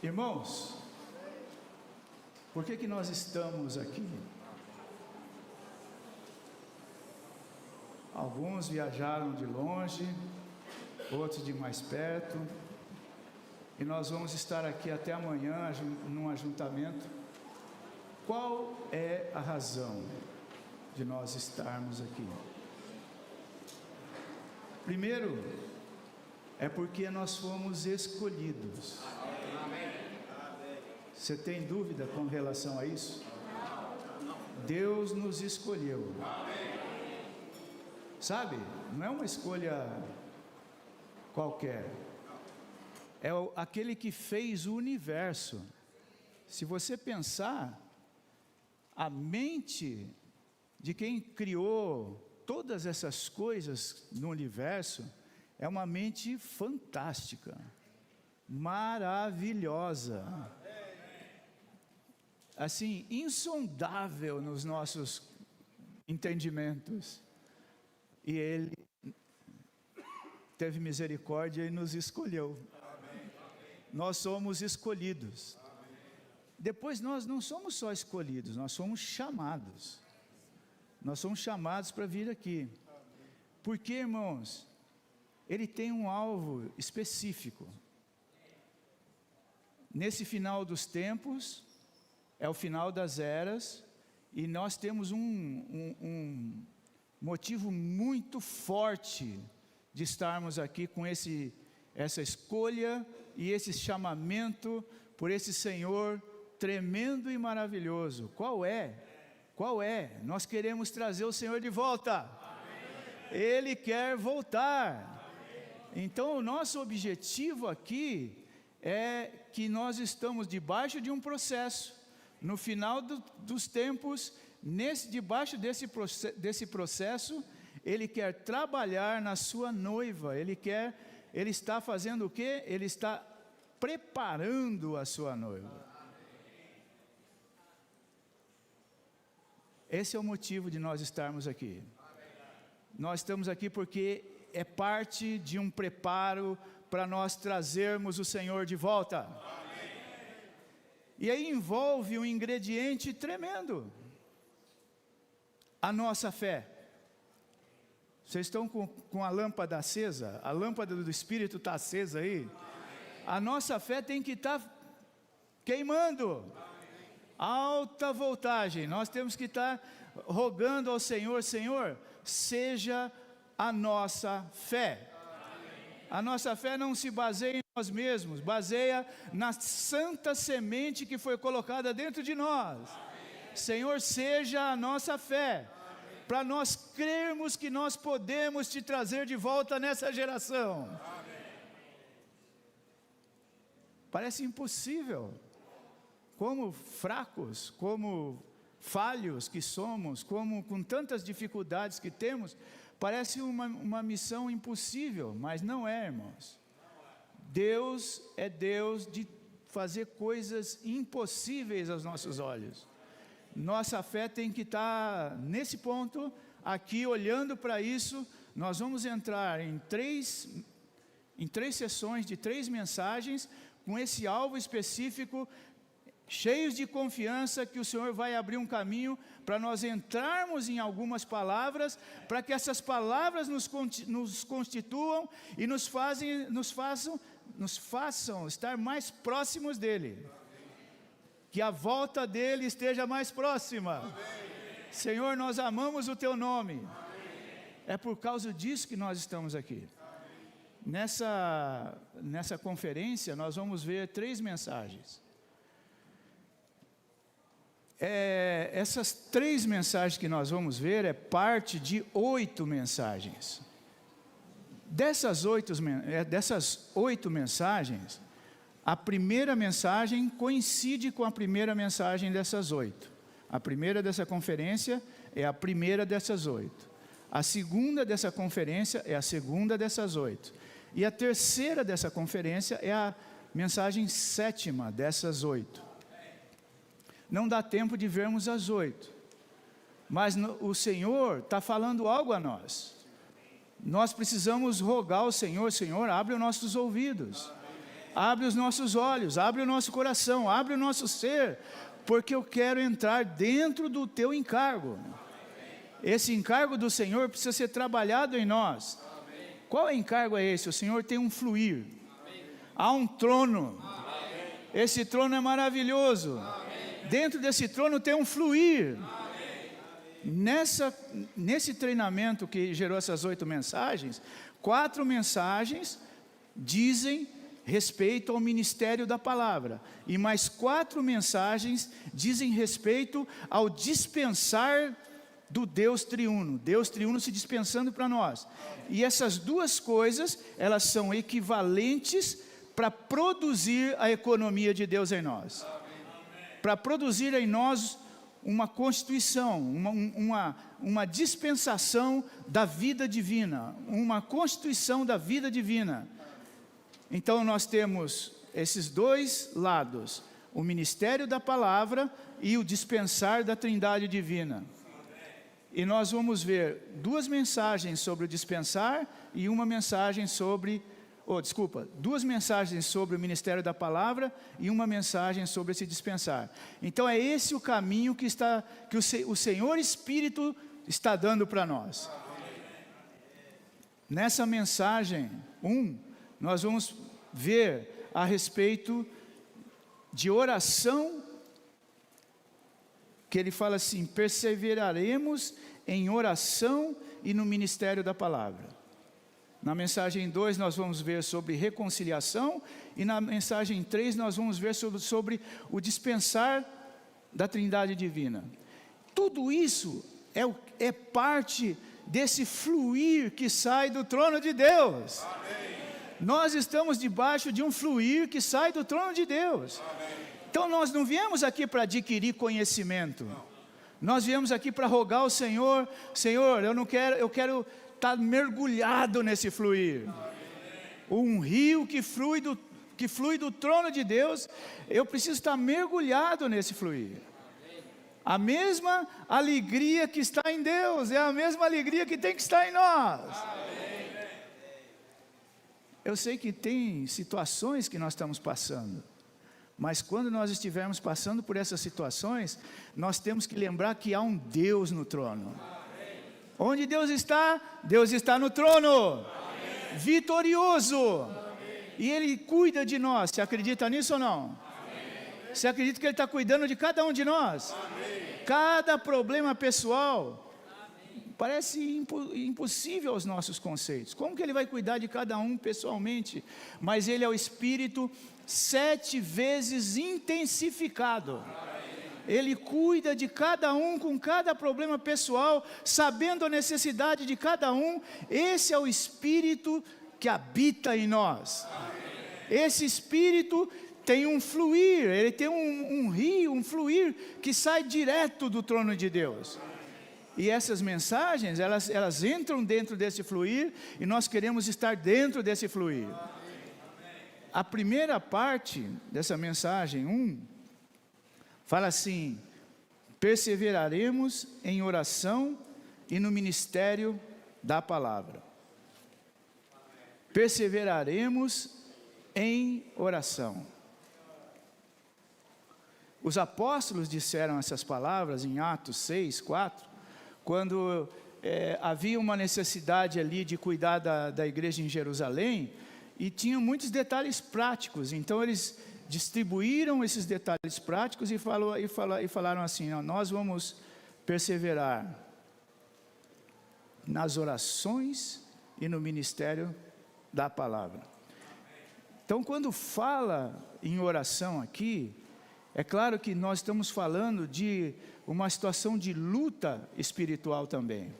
Irmãos, por que nós estamos aqui? Alguns viajaram de longe, outros de mais perto, e nós vamos estar aqui até amanhã num ajuntamento. Qual é a razão de nós estarmos aqui? Primeiro, é porque nós fomos escolhidos. Você tem dúvida com relação a isso? Deus nos escolheu. Sabe, não é uma escolha qualquer. É aquele que fez o universo. Se você pensar, a mente de quem criou todas essas coisas no universo é uma mente fantástica, maravilhosa, assim, insondável nos nossos entendimentos. E Ele teve misericórdia e nos escolheu. Nós somos escolhidos. Depois nós não somos só escolhidos, nós somos chamados. Nós somos chamados para vir aqui. Porque, irmãos, Ele tem um alvo específico. Nesse final dos tempos, é o final das eras, e nós temos um motivo muito forte de estarmos aqui com essa escolha e esse chamamento por esse Senhor tremendo e maravilhoso. Qual é? Qual é? Nós queremos trazer o Senhor de volta. Amém. Ele quer voltar. Amém. Então o nosso objetivo aqui é que nós estamos debaixo de um processo. No final dos tempos, debaixo desse processo, Ele quer trabalhar na sua noiva. Ele está fazendo o quê? Ele está preparando a sua noiva. Esse é o motivo de nós estarmos aqui. Nós estamos aqui porque é parte de um preparo para nós trazermos o Senhor de volta. E aí envolve um ingrediente tremendo: a nossa fé. Vocês estão com a lâmpada acesa? A lâmpada do Espírito está acesa aí? A nossa fé tem que estar queimando. Alta voltagem. Nós temos que estar rogando ao Senhor: Senhor, seja a nossa fé. A nossa fé não se baseia em nós mesmos, baseia na santa semente que foi colocada dentro de nós. Senhor, seja a nossa fé, para nós crermos que nós podemos te trazer de volta nessa geração. Parece impossível, como fracos, como falhos que somos, como com tantas dificuldades que temos, parece uma missão impossível, mas não é, irmãos. Deus é Deus de fazer coisas impossíveis aos nossos olhos. Nossa fé tem que estar nesse ponto, aqui olhando para isso. Nós vamos entrar em três sessões de 3 mensagens, com esse alvo específico, cheios de confiança que o Senhor vai abrir um caminho para nós entrarmos em algumas palavras, para que essas palavras nos constituam e nos façam estar mais próximos dEle. Que a volta dEle esteja mais próxima. Amém. Senhor, nós amamos o Teu nome. Amém. É por causa disso que nós estamos aqui. Nessa conferência nós vamos ver 3 mensagens. Essas 3 mensagens que nós vamos ver é parte de 8 mensagens. Dessas 8 mensagens, a primeira mensagem coincide com a primeira mensagem dessas 8. A primeira dessa conferência é a primeira dessas 8. A segunda dessa conferência é a segunda dessas 8. E a terceira dessa conferência é a mensagem 7ª dessas 8. Não dá tempo de vermos as 8, mas o Senhor está falando algo a nós. Nós precisamos rogar ao Senhor: Senhor, abre os nossos ouvidos, Abre os nossos olhos, abre o nosso coração, abre o nosso ser, porque eu quero entrar dentro do teu encargo. Esse encargo do Senhor precisa ser trabalhado em nós. Qual encargo é esse? O Senhor tem um fluir. Há um trono. Esse trono é maravilhoso. Dentro desse trono tem um fluir. Nesse treinamento que gerou essas 8 mensagens, 4 mensagens dizem respeito ao ministério da palavra, e mais 4 mensagens dizem respeito ao dispensar do Deus triuno, Deus triuno se dispensando para nós. E essas 2 coisas, elas são equivalentes para produzir a economia de Deus em nós, para produzir em nós uma constituição, uma dispensação da vida divina, uma constituição da vida divina. Então nós temos esses 2 lados, o ministério da palavra e o dispensar da Trindade divina. E nós vamos ver 2 mensagens sobre o dispensar e uma mensagem sobre, 2 mensagens sobre o ministério da palavra e uma mensagem sobre esse dispensar. Então é esse o caminho que o Senhor Espírito está dando para nós. Nessa mensagem 1, nós vamos ver a respeito de oração, que ele fala assim: perseveraremos em oração e no ministério da palavra. Na mensagem 2 nós vamos ver sobre reconciliação, e na mensagem 3 nós vamos ver sobre o dispensar da Trindade divina. Tudo isso é parte desse fluir que sai do trono de Deus. Amém. Nós estamos debaixo de um fluir que sai do trono de Deus. Amém. Então nós não viemos aqui para adquirir conhecimento. Nós viemos aqui para rogar ao Senhor: Senhor, eu quero estar mergulhado nesse fluir. Um rio que flui do trono de Deus, eu preciso estar mergulhado nesse fluir. A mesma alegria que está em Deus é a mesma alegria que tem que estar em nós. Eu sei que tem situações que nós estamos passando, mas quando nós estivermos passando por essas situações, nós temos que lembrar que há um Deus no trono. Onde Deus está no trono. Amém. Vitorioso. Amém. E Ele cuida de nós. Você acredita nisso ou não? Amém. Você acredita que Ele está cuidando de cada um de nós? Amém. Cada problema pessoal parece impossível aos nossos conceitos. Como que Ele vai cuidar de cada um pessoalmente? Mas Ele é o Espírito 7 vezes intensificado. Ele cuida de cada um com cada problema pessoal, sabendo a necessidade de cada um. Esse é o Espírito que habita em nós. Esse Espírito tem um fluir, ele tem um rio, um fluir que sai direto do trono de Deus. E essas mensagens, elas entram dentro desse fluir, e nós queremos estar dentro desse fluir. A primeira parte dessa mensagem 1, fala assim: perseveraremos em oração e no ministério da palavra. Perseveraremos em oração. Os apóstolos disseram essas palavras em Atos 6, 4, quando havia uma necessidade ali de cuidar da igreja em Jerusalém, e tinham muitos detalhes práticos. Então eles distribuíram esses detalhes práticos e falaram assim: nós vamos perseverar nas orações e no ministério da palavra. Então, quando fala em oração aqui, é claro que nós estamos falando de uma situação de luta espiritual também.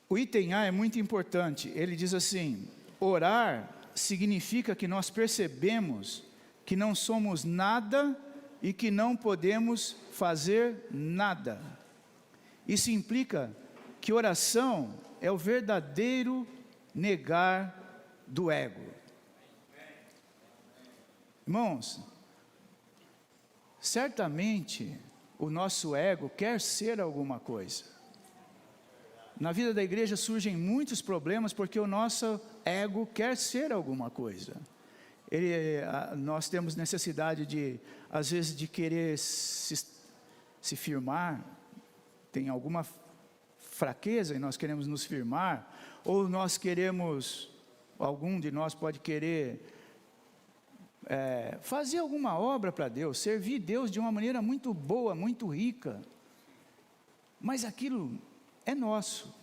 O item A é muito importante. Ele diz assim: orar significa que nós percebemos que não somos nada e que não podemos fazer nada. Isso implica que oração é o verdadeiro negar do ego. Irmãos, certamente o nosso ego quer ser alguma coisa. Na vida da igreja surgem muitos problemas porque o nosso ego quer ser alguma coisa. Nós temos necessidade de, às vezes, de querer se firmar, tem alguma fraqueza e nós queremos nos firmar, ou nós queremos, algum de nós pode querer fazer alguma obra para Deus, servir Deus de uma maneira muito boa, muito rica, mas aquilo é nosso.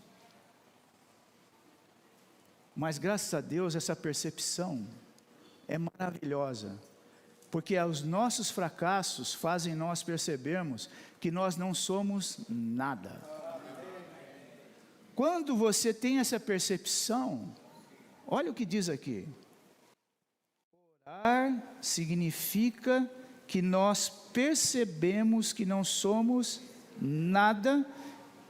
Mas graças a Deus essa percepção é maravilhosa, porque os nossos fracassos fazem nós percebermos que nós não somos nada. Quando você tem essa percepção, olha o que diz aqui: orar significa que nós percebemos que não somos nada,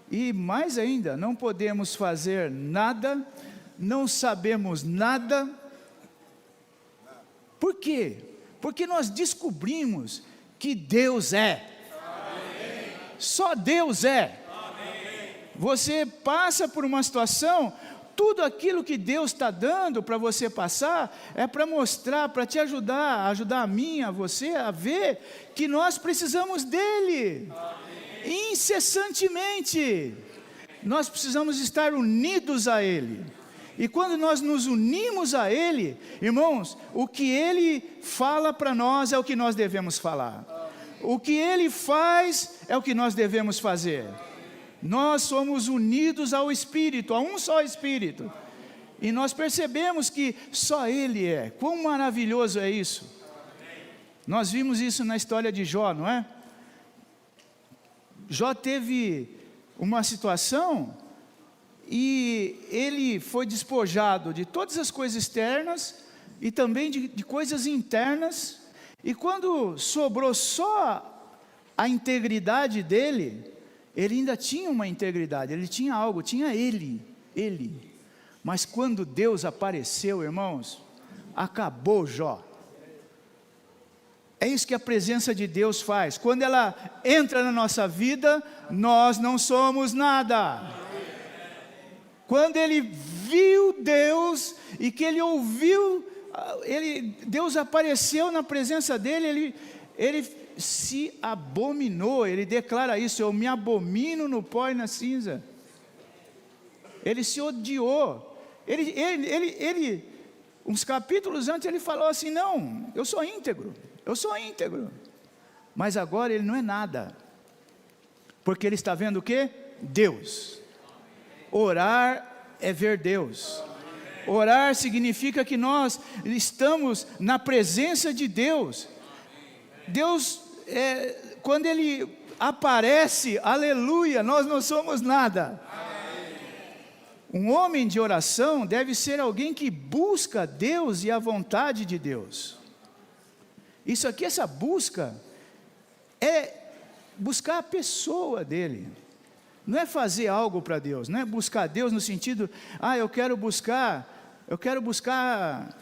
e mais ainda, não podemos fazer nada, não sabemos nada. Por quê? Porque nós descobrimos que Deus é. Amém. Só Deus é. Amém. Você passa por uma situação, tudo aquilo que Deus está dando para você passar, é para mostrar, para te ajudar a mim, a você, a ver que nós precisamos dEle. Amém. Incessantemente. Nós precisamos estar unidos a Ele. E quando nós nos unimos a Ele, irmãos, o que Ele fala para nós é o que nós devemos falar. O que Ele faz é o que nós devemos fazer. Nós somos unidos ao Espírito, a um só Espírito. E nós percebemos que só Ele é. Quão maravilhoso é isso. Nós vimos isso na história de Jó, não é? Jó teve uma situação e ele foi despojado de todas as coisas externas e também de coisas internas, e quando sobrou só a integridade dele, ele ainda tinha uma integridade, ele tinha algo, tinha ele, mas quando Deus apareceu, irmãos, acabou Jó. É isso que a presença de Deus faz. Quando ela entra na nossa vida, nós não somos nada. Quando ele viu Deus e que ele ouviu, Deus apareceu na presença dele, ele se abominou. Ele declara isso: eu me abomino no pó e na cinza. Ele se odiou. Uns capítulos antes ele falou assim: não, eu sou íntegro. Mas agora ele não é nada, porque ele está vendo o quê? Deus. Orar é ver Deus. Orar significa que nós estamos na presença de Deus. Deus, quando Ele aparece, aleluia, nós não somos nada. Um homem de oração deve ser alguém que busca Deus e a vontade de Deus. Isso aqui, essa busca, é buscar a pessoa dele. Não é fazer algo para Deus, não é buscar Deus no sentido, eu quero buscar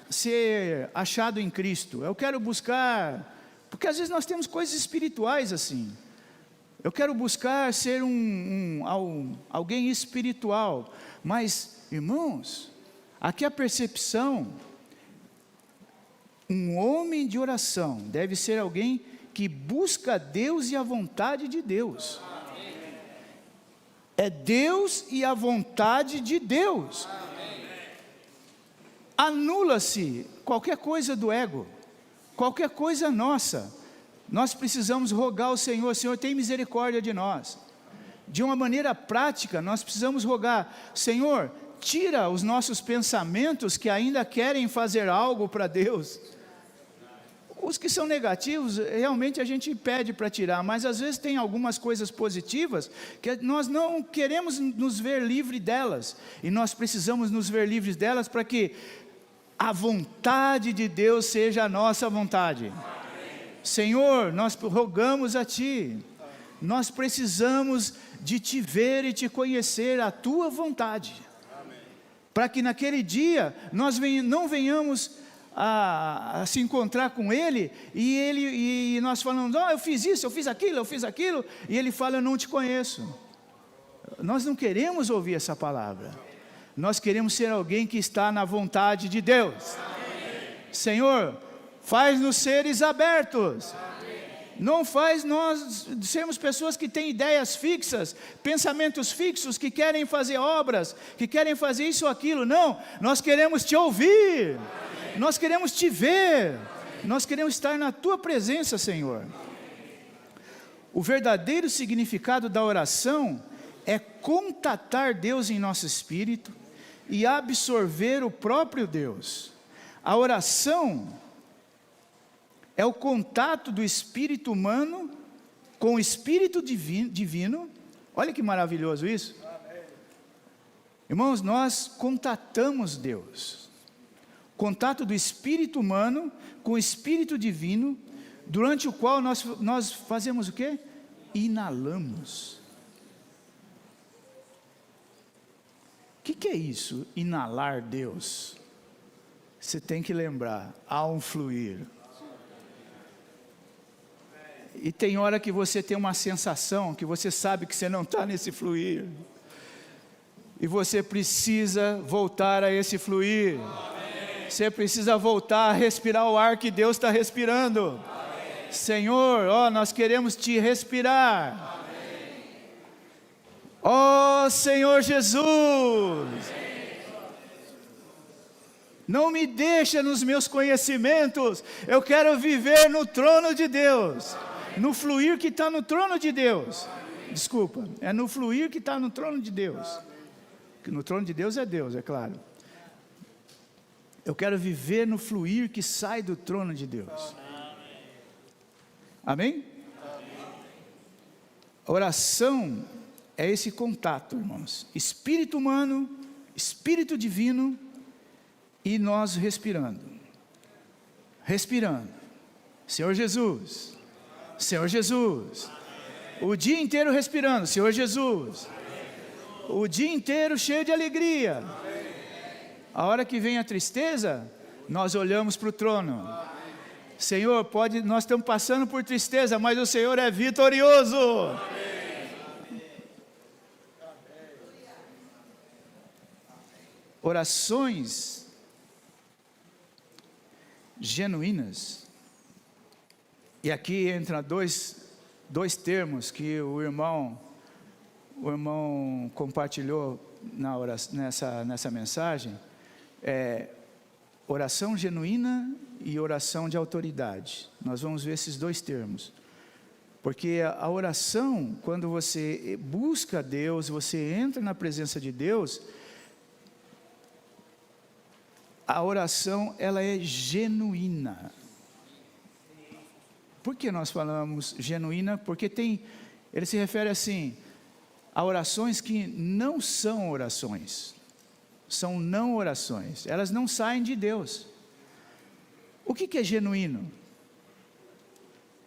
ser achado em Cristo, eu quero buscar, porque às vezes nós temos coisas espirituais assim, eu quero buscar ser alguém espiritual, mas irmãos, aqui a percepção, um homem de oração deve ser alguém que busca Deus e a vontade de Deus. É Deus e a vontade de Deus. Anula-se qualquer coisa do ego, qualquer coisa nossa. Nós precisamos rogar ao Senhor: Senhor, tem misericórdia de nós. De uma maneira prática, nós precisamos rogar: Senhor, tira os nossos pensamentos que ainda querem fazer algo para Deus. Os que são negativos, realmente a gente pede para tirar, mas às vezes tem algumas coisas positivas, que nós não queremos nos ver livre delas, e nós precisamos nos ver livres delas, para que a vontade de Deus seja a nossa vontade. Amém. Senhor, nós rogamos a Ti, nós precisamos de Te ver e Te conhecer, a Tua vontade, para que naquele dia, nós não venhamos a se encontrar com Ele, e nós falamos: eu fiz isso, eu fiz aquilo, e Ele fala: eu não te conheço, Nós não queremos ouvir essa palavra. Nós queremos ser alguém que está na vontade de Deus. Senhor, faz-nos seres abertos. Não faz nós sermos pessoas que têm ideias fixas, pensamentos fixos, que querem fazer obras, que querem fazer isso ou aquilo. Não, nós queremos te ouvir. Nós queremos te ver. Nós queremos estar na tua presença, Senhor. O verdadeiro significado da oração é contatar Deus em nosso espírito e absorver o próprio Deus. A oração é o contato do espírito humano com o espírito divino. Olha que maravilhoso isso. Irmãos, nós contatamos Deus. Contato do espírito humano com o espírito divino, durante o qual nós fazemos o quê? Inalamos. O que é isso? Inalar Deus. Você tem que lembrar, há um fluir. E tem hora que você tem uma sensação, que você sabe que você não está nesse fluir. E você precisa voltar a esse fluir. Você precisa voltar a respirar o ar que Deus está respirando. Senhor, nós queremos te respirar. Senhor Jesus. Não me deixa nos meus conhecimentos. Eu quero viver no trono de Deus. No fluir que está no trono de Deus. Desculpa, é no fluir que está no trono de Deus. Que no trono de Deus é Deus, é claro. Eu quero viver no fluir que sai do trono de Deus. Amém? A oração é esse contato, irmãos. Espírito humano, espírito divino e nós respirando. Respirando. Senhor Jesus. Senhor Jesus. O dia inteiro respirando. Senhor Jesus. O dia inteiro cheio de alegria. A hora que vem a tristeza, nós olhamos para o trono. Senhor, nós estamos passando por tristeza, mas o Senhor é vitorioso. Orações genuínas. E aqui entra dois termos que o irmão compartilhou nessa mensagem. Oração genuína e oração de autoridade. Nós vamos ver esses dois termos. Porque a oração, quando você busca Deus, você entra na presença de Deus, a oração, ela é genuína. Por que nós falamos genuína? Porque ele se refere assim, a orações que não são orações. São não orações, elas não saem de Deus. O que é genuíno?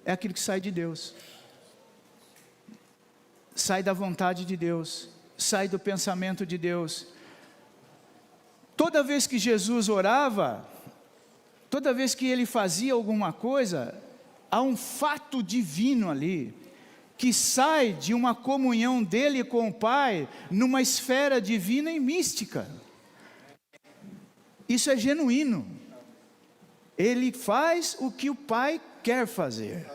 É aquilo que sai de Deus. Sai da vontade de Deus, sai do pensamento de Deus. Toda vez que Jesus orava, toda vez que ele fazia alguma coisa, há um fato divino ali, que sai de uma comunhão dele com o Pai, numa esfera divina e mística. Isso é genuíno. Ele faz o que o Pai quer fazer.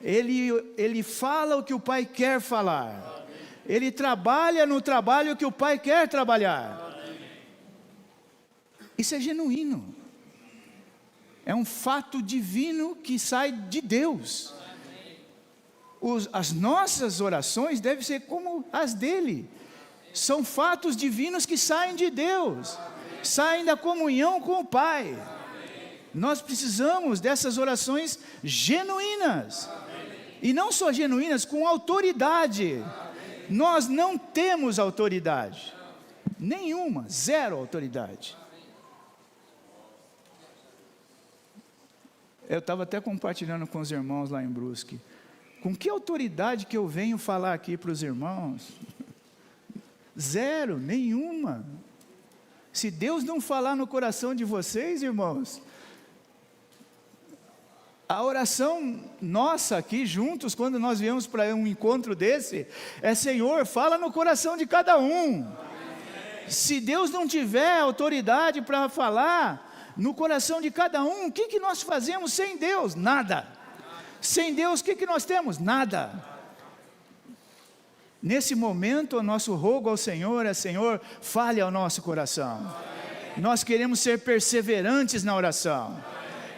Ele fala o que o Pai quer falar. Ele trabalha no trabalho que o Pai quer trabalhar. Isso é genuíno. É um fato divino que sai de Deus. As nossas orações devem ser como as dele. São fatos divinos que saem de Deus. Saem da comunhão com o Pai. Nós precisamos dessas orações genuínas. E não só genuínas, com autoridade. Nós não temos autoridade. Nenhuma, zero autoridade. Eu estava até compartilhando com os irmãos lá em Brusque. Com que autoridade que eu venho falar aqui para os irmãos? Zero, nenhuma. Se Deus não falar no coração de vocês, irmãos, A oração nossa aqui juntos, quando nós viemos para um encontro desse, é: Senhor, fala no coração de cada um. Se Deus não tiver autoridade para falar no coração de cada um, o que nós fazemos sem Deus? Nada. Sem Deus, o que nós temos? Nada. Nesse momento, o nosso rogo ao Senhor é: Senhor, fale ao nosso coração. Nós queremos ser perseverantes na oração.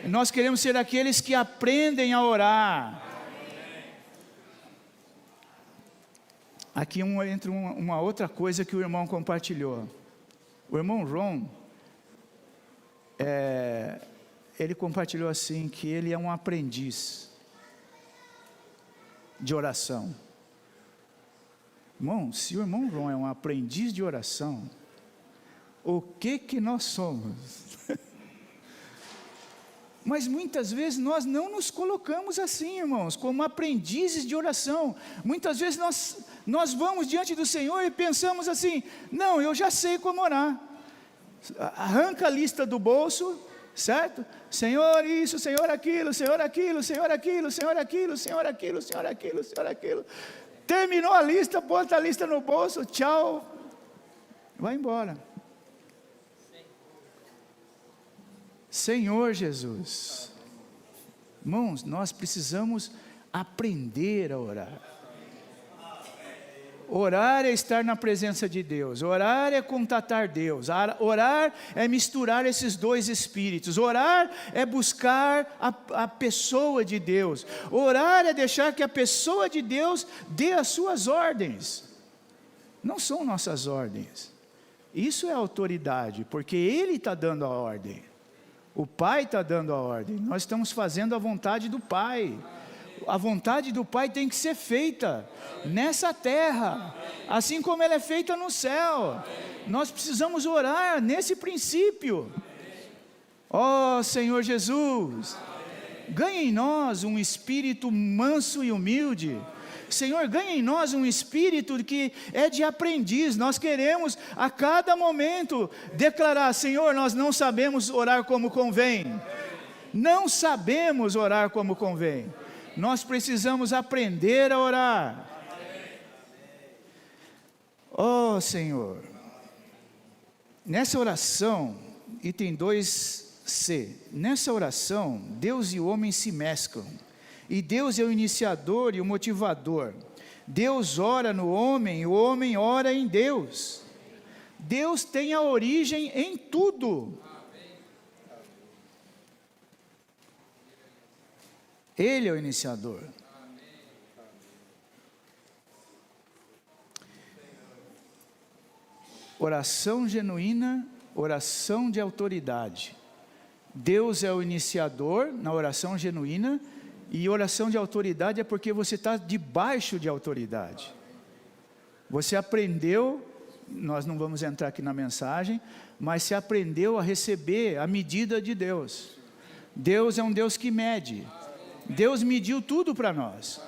Nós queremos ser aqueles que aprendem a orar. Aqui entra uma outra coisa que o irmão compartilhou. O irmão Ron, ele compartilhou assim, que ele é um aprendiz de oração. Irmão, se o irmão Ron é um aprendiz de oração, o que nós somos? Mas muitas vezes nós não nos colocamos assim, irmãos, como aprendizes de oração. Muitas vezes nós vamos diante do Senhor e pensamos assim: não, eu já sei como orar. Arranca a lista do bolso, certo? Senhor isso, Senhor aquilo, Senhor aquilo, Senhor aquilo, Senhor aquilo, Senhor aquilo, Senhor aquilo, Senhor aquilo. Terminou a lista, bota a lista no bolso, tchau, vai embora. Senhor Jesus. Irmãos, nós precisamos aprender a orar. Orar é estar na presença de Deus. Orar é contatar Deus. Orar é misturar esses dois espíritos. Orar é buscar a pessoa de Deus. Orar é deixar que a pessoa de Deus dê as suas ordens. Não são nossas ordens. Isso é autoridade, porque Ele está dando a ordem. O Pai está dando a ordem. Nós estamos fazendo a vontade do Pai. A vontade do Pai tem que ser feita nessa terra, assim como ela é feita no céu. Nós precisamos orar nesse princípio. Ó Senhor Jesus, ganha em nós um espírito manso e humilde. Senhor, ganha em nós um espírito que é de aprendiz. Nós queremos a cada momento declarar: Senhor, nós não sabemos orar como convém. Não sabemos orar como convém. Nós precisamos aprender a orar. Oh Senhor, nessa oração, item 2C, nessa oração, Deus e o homem se mesclam. E Deus é o iniciador e o motivador. Deus ora no homem, e o homem ora em Deus. Deus tem a origem em tudo. Ele é o iniciador. Oração genuína, oração de autoridade. Deus é o iniciador na oração genuína. E oração de autoridade é porque você está debaixo de autoridade. Você aprendeu, nós não vamos entrar aqui na mensagem, mas você aprendeu a receber a medida de Deus. Deus é um Deus que mede. Deus mediu tudo para nós.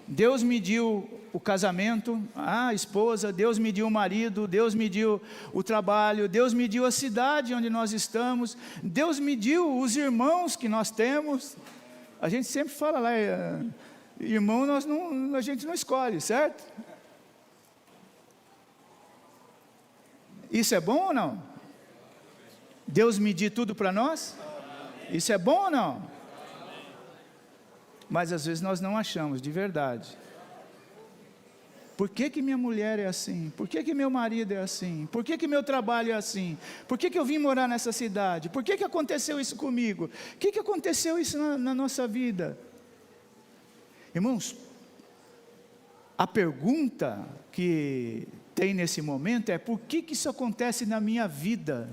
Deus mediu o casamento, a esposa, Deus mediu o marido, Deus mediu o trabalho, Deus mediu a cidade onde nós estamos, Deus mediu os irmãos que nós temos. A gente sempre fala lá, irmão, a gente não escolhe, certo? Isso é bom ou não? Deus medir tudo para nós? Isso é bom ou não? Mas às vezes nós não achamos, de verdade. Por que minha mulher é assim? Por que meu marido é assim? Por que meu trabalho é assim? Por que eu vim morar nessa cidade? Por que aconteceu isso comigo? O que aconteceu isso na nossa vida? Irmãos, a pergunta que tem nesse momento é: por que isso acontece na minha vida?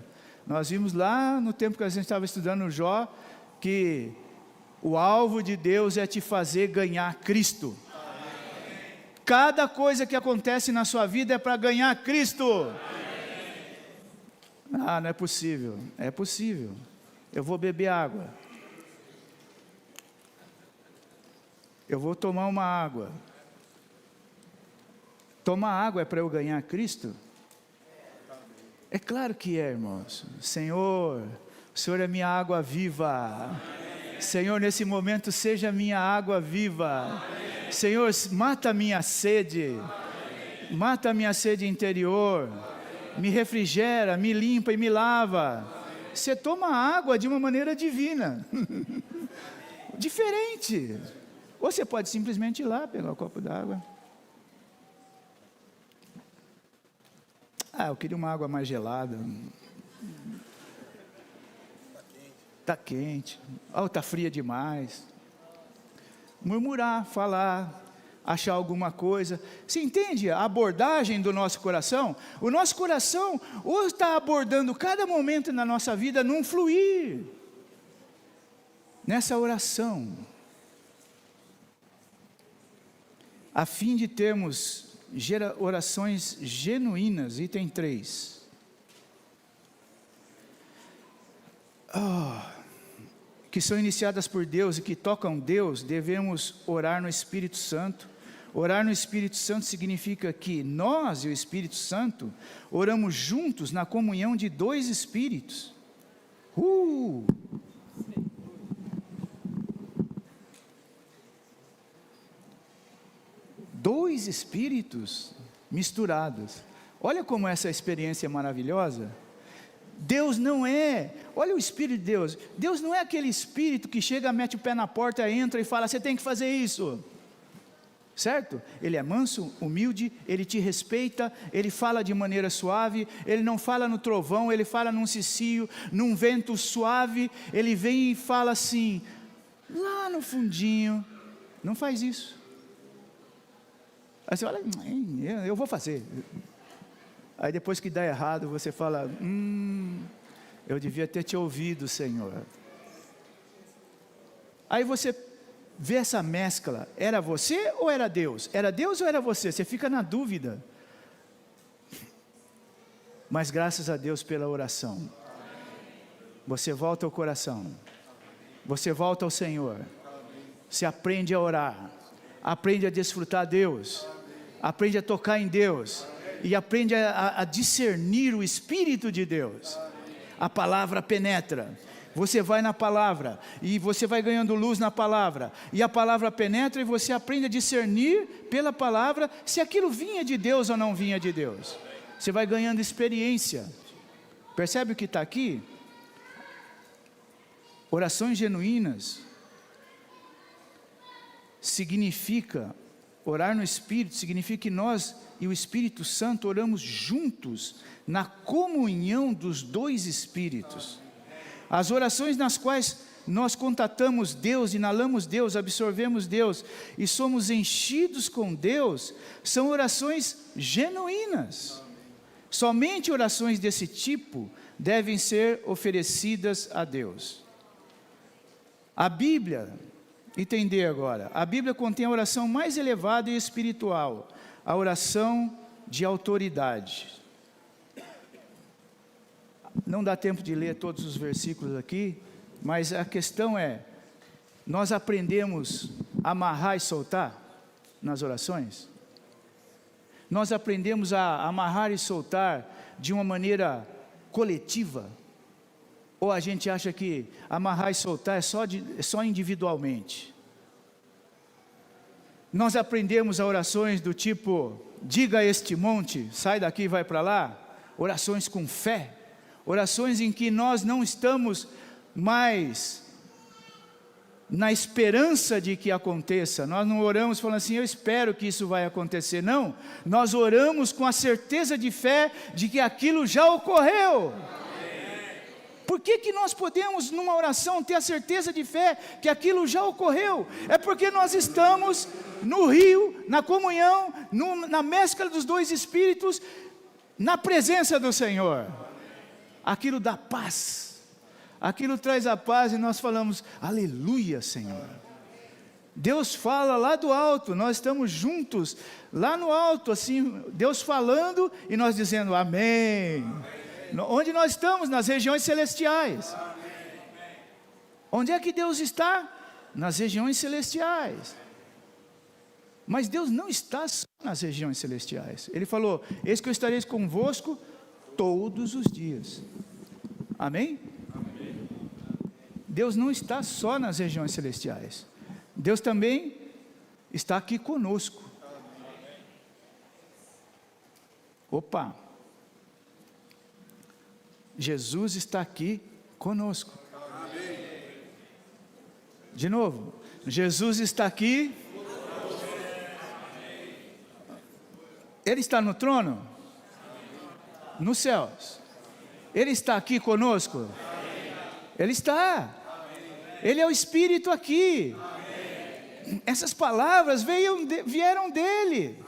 Nós vimos lá no tempo que a gente estava estudando Jó, que o alvo de Deus é te fazer ganhar Cristo. Cada coisa que acontece na sua vida é para ganhar Cristo. Ah, não é possível. É possível. Eu vou beber água. Eu vou tomar uma água. Tomar água é para eu ganhar Cristo? É claro que é, irmãos. Senhor, o Senhor é minha água viva. Senhor, nesse momento, seja minha água viva. Senhor, mata a minha sede. Mata a minha sede interior. Me refrigera, me limpa e me lava. Você toma água de uma maneira divina. Diferente. Ou você pode simplesmente ir lá, pegar um copo d'água. Eu queria uma água mais gelada. Está quente. Está fria demais. Murmurar, falar, achar alguma coisa. Você entende a abordagem do nosso coração? O nosso coração ou está abordando cada momento na nossa vida num fluir. Nessa oração. A fim de termos orações genuínas. Item 3. Que são iniciadas por Deus e que tocam Deus, devemos orar no Espírito Santo. Orar no Espírito Santo significa que nós e o Espírito Santo oramos juntos na comunhão de dois Espíritos. Dois Espíritos misturados. Olha como essa experiência é maravilhosa. Deus não é, olha o Espírito de Deus, Deus não é aquele Espírito que chega, mete o pé na porta, entra e fala, você tem que fazer isso, certo? Ele é manso, humilde, ele te respeita, ele fala de maneira suave, ele não fala no trovão, ele fala num cicio, num vento suave, ele vem e fala assim, lá no fundinho, não faz isso. Aí você fala, eu vou fazer. Aí depois que dá errado, você fala, eu devia ter te ouvido, Senhor. Aí você vê essa mescla, era você ou era Deus? Era Deus ou era você? Você fica na dúvida. Mas graças a Deus pela oração. Você volta ao coração. Você volta ao Senhor. Você aprende a orar. Aprende a desfrutar Deus. Aprende a tocar em Deus. E aprende a discernir o Espírito de Deus. A palavra penetra. Você vai na palavra e você vai ganhando luz na palavra. E a palavra penetra e você aprende a discernir pela palavra se aquilo vinha de Deus ou não vinha de Deus. Você vai ganhando experiência. Percebe o que está aqui? Orações genuínas significa, orar no Espírito significa que nós e o Espírito Santo oramos juntos na comunhão dos dois Espíritos. As orações nas quais nós contatamos Deus, inalamos Deus, absorvemos Deus e somos enchidos com Deus, são orações genuínas. Somente orações desse tipo devem ser oferecidas a Deus. A Bíblia, entender agora, a Bíblia contém a oração mais elevada e espiritual, a oração de autoridade. Não dá tempo de ler todos os versículos aqui, mas a questão é, nós aprendemos a amarrar e soltar nas orações? Nós aprendemos a amarrar e soltar de uma maneira coletiva? Ou a gente acha que amarrar e soltar é só individualmente? Nós aprendemos a orações do tipo, diga a este monte, sai daqui e vai para lá. Orações com fé. Orações em que nós não estamos mais na esperança de que aconteça. Nós não oramos falando assim, eu espero que isso vai acontecer. Não, nós oramos com a certeza de fé de que aquilo já ocorreu. Por que nós podemos numa oração ter a certeza de fé que aquilo já ocorreu? É porque nós estamos no rio, na comunhão, na mescla dos dois Espíritos, na presença do Senhor. Aquilo dá paz, aquilo traz a paz e nós falamos, aleluia, Senhor. Deus fala lá do alto, nós estamos juntos, lá no alto, assim, Deus falando e nós dizendo amém. Onde nós estamos? Nas regiões celestiais. Onde é que Deus está? Nas regiões celestiais. Mas Deus não está só nas regiões celestiais. Ele falou, eis que eu estarei convosco todos os dias. Amém? Deus não está só nas regiões celestiais. Deus também está aqui conosco. Opa! Jesus está aqui conosco. De novo, Jesus está aqui. Ele está no trono? Nos céus. Ele está aqui conosco? Ele está. Ele é o Espírito aqui. Essas palavras vieram dele.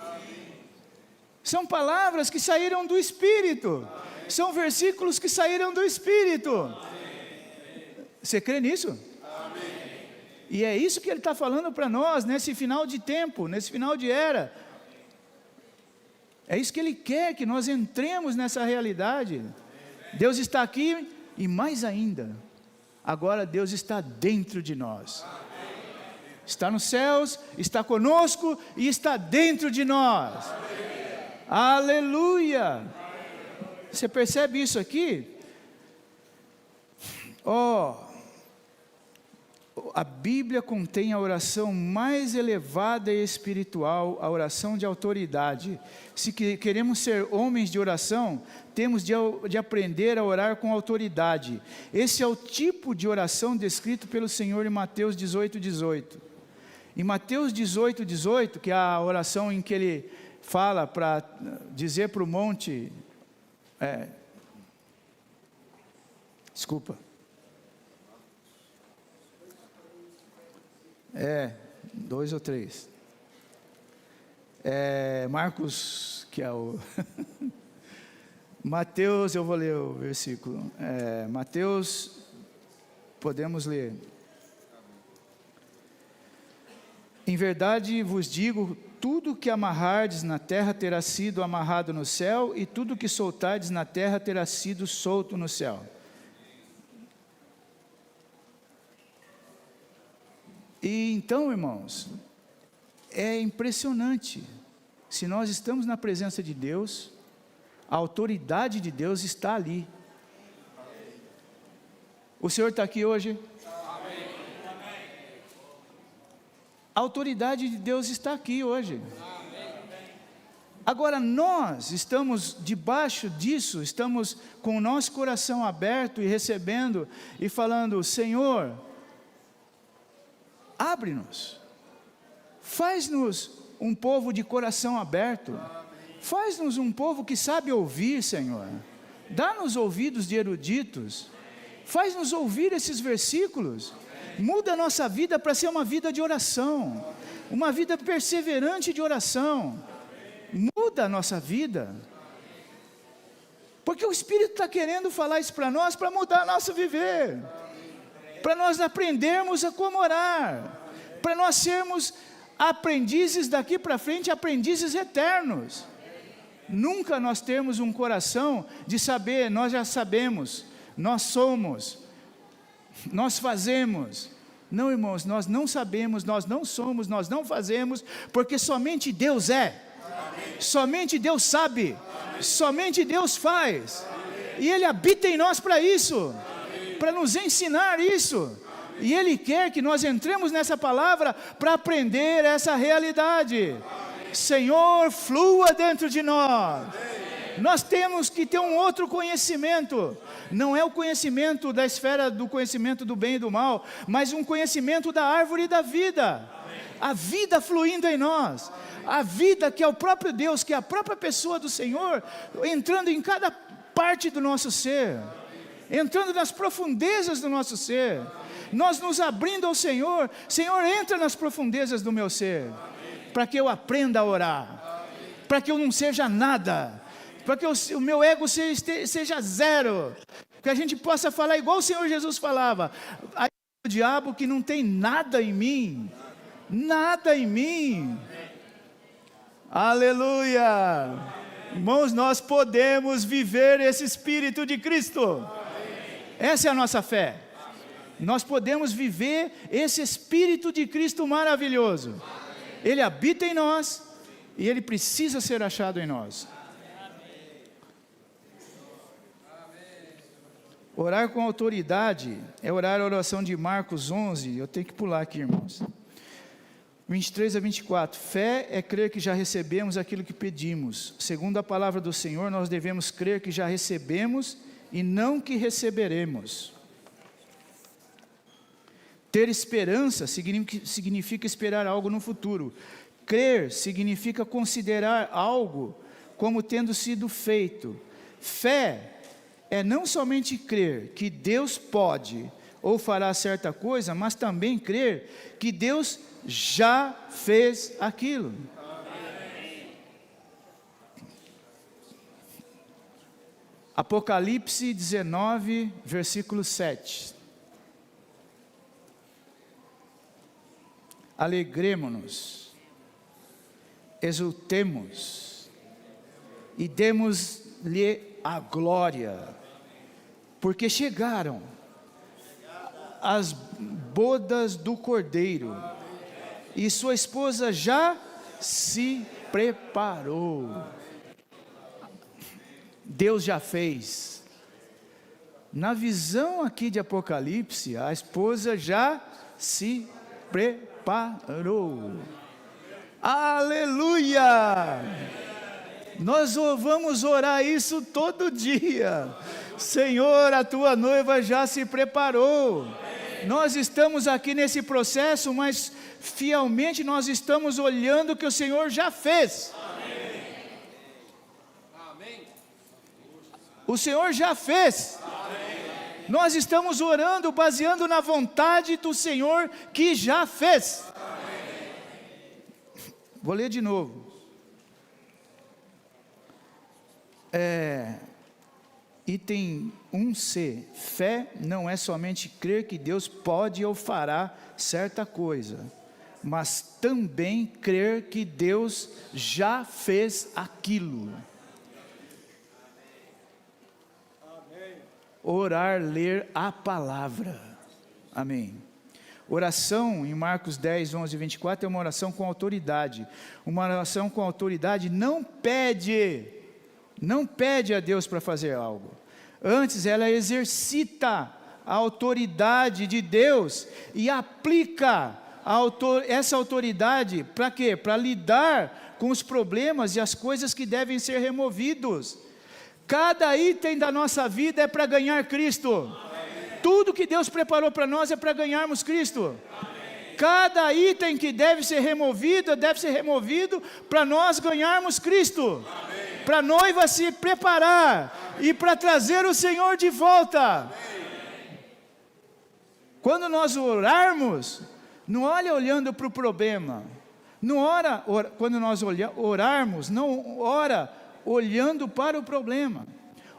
São palavras que saíram do Espírito. São versículos que saíram do Espírito. Você crê nisso? E é isso que ele está falando para nós, nesse final de tempo, nesse final de era. É isso que ele quer, que nós entremos nessa realidade. Deus está aqui e mais ainda, agora Deus está dentro de nós. Está nos céus, está conosco e está dentro de nós. Aleluia! Você percebe isso aqui? A Bíblia contém a oração mais elevada e espiritual, a oração de autoridade. Se queremos ser homens de oração, temos de aprender a orar com autoridade. Esse é o tipo de oração descrito pelo Senhor em Mateus 18:18. Em Mateus 18:18, que é a oração em que ele fala para dizer para o monte... Desculpa. 2 ou 3. Marcos, que é o... Mateus, eu vou ler o versículo. Mateus, podemos ler. Em verdade vos digo, tudo que amarrardes na terra terá sido amarrado no céu, e tudo que soltardes na terra terá sido solto no céu. E então, irmãos, é impressionante, se nós estamos na presença de Deus, a autoridade de Deus está ali. O Senhor está aqui hoje? A autoridade de Deus está aqui hoje. Agora nós estamos debaixo disso, estamos com o nosso coração aberto e recebendo e falando: Senhor, abre-nos, faz-nos um povo de coração aberto, faz-nos um povo que sabe ouvir, Senhor, dá-nos ouvidos de eruditos, faz-nos ouvir esses versículos, muda a nossa vida para ser uma vida de oração, uma vida perseverante de oração, muda a nossa vida, porque o Espírito está querendo falar isso para nós, para mudar nosso viver, para nós aprendermos a como orar, para nós sermos aprendizes daqui para frente, aprendizes eternos. Nunca nós temos um coração de saber, nós já sabemos, nós somos, nós fazemos. Não, irmãos, nós não sabemos, nós não somos, nós não fazemos, porque somente Deus é, somente Deus sabe, somente Deus faz, e Ele habita em nós para isso, para nos ensinar isso, e Ele quer que nós entremos nessa palavra para aprender essa realidade. Senhor, flua dentro de nós. Nós temos que ter um outro conhecimento, não é o conhecimento da esfera do conhecimento do bem e do mal, mas um conhecimento da árvore da vida, a vida fluindo em nós, a vida que é o próprio Deus, que é a própria pessoa do Senhor, entrando em cada parte do nosso ser, entrando nas profundezas do nosso ser, nós nos abrindo ao Senhor. Senhor, entra nas profundezas do meu ser, para que eu aprenda a orar, para que eu não seja nada, para que o meu ego seja zero, que a gente possa falar igual o Senhor Jesus falava: aí o diabo que não tem nada em mim, nada em mim. Aleluia! Irmãos, nós podemos viver esse Espírito de Cristo, essa é a nossa fé. Nós podemos viver esse Espírito de Cristo maravilhoso. Ele habita em nós e Ele precisa ser achado em nós. Orar com autoridade é orar a oração de Marcos 11, eu tenho que pular aqui, irmãos. 23 a 24, fé é crer que já recebemos aquilo que pedimos. Segundo a palavra do Senhor, nós devemos crer que já recebemos e não que receberemos. Ter esperança significa esperar algo no futuro. Crer significa considerar algo como tendo sido feito. Fé é não somente crer que Deus pode ou fará certa coisa, mas também crer que Deus já fez aquilo. Amém. Apocalipse 19, versículo 7. Alegremo-nos, exultemos e demos-lhe a glória, porque chegaram as bodas do Cordeiro, e sua esposa já se preparou. Deus já fez. Na visão aqui de Apocalipse, a esposa já se preparou. Aleluia! Nós vamos orar isso todo dia. Senhor, a tua noiva já se preparou. Nós estamos aqui nesse processo, mas fielmente nós estamos olhando o que o Senhor já fez. O Senhor já fez. Nós estamos orando baseando na vontade do Senhor que já fez. Vou ler de novo. Item 1C, fé não é somente crer que Deus pode ou fará certa coisa, mas também crer que Deus já fez aquilo. Orar, ler a palavra. Amém. Oração em Marcos 10, 11 e 24 é uma oração com autoridade. Uma oração com autoridade não pede a Deus para fazer algo. Antes ela exercita a autoridade de Deus e aplica essa autoridade para quê? Para lidar com os problemas e as coisas que devem ser removidos. Cada item da nossa vida é para ganhar Cristo. Amém. Tudo que Deus preparou para nós é para ganharmos Cristo. Amém. Cada item que deve ser removido para nós ganharmos Cristo. Para a noiva se preparar. Amém. E para trazer o Senhor de volta. Amém. Quando nós orarmos, não olha olhando para o problema. Não ora, quando nós orarmos, não ora olhando para o problema,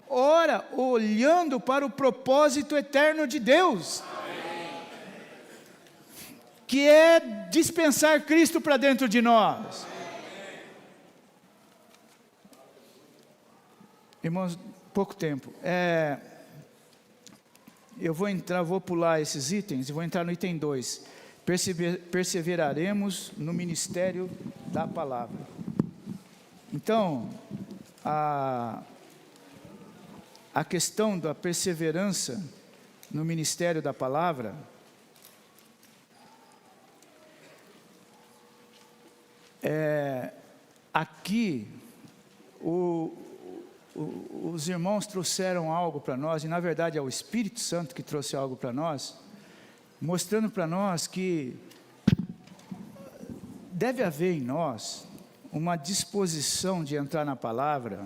ora olhando para o propósito eterno de Deus, que é dispensar Cristo para dentro de nós. Irmãos, pouco tempo, eu vou pular esses itens e vou entrar no item 2, perseveraremos no ministério da palavra. Então, a questão da perseverança no ministério da palavra, aqui, os irmãos trouxeram algo para nós, e na verdade é o Espírito Santo que trouxe algo para nós, mostrando para nós que deve haver em nós uma disposição de entrar na palavra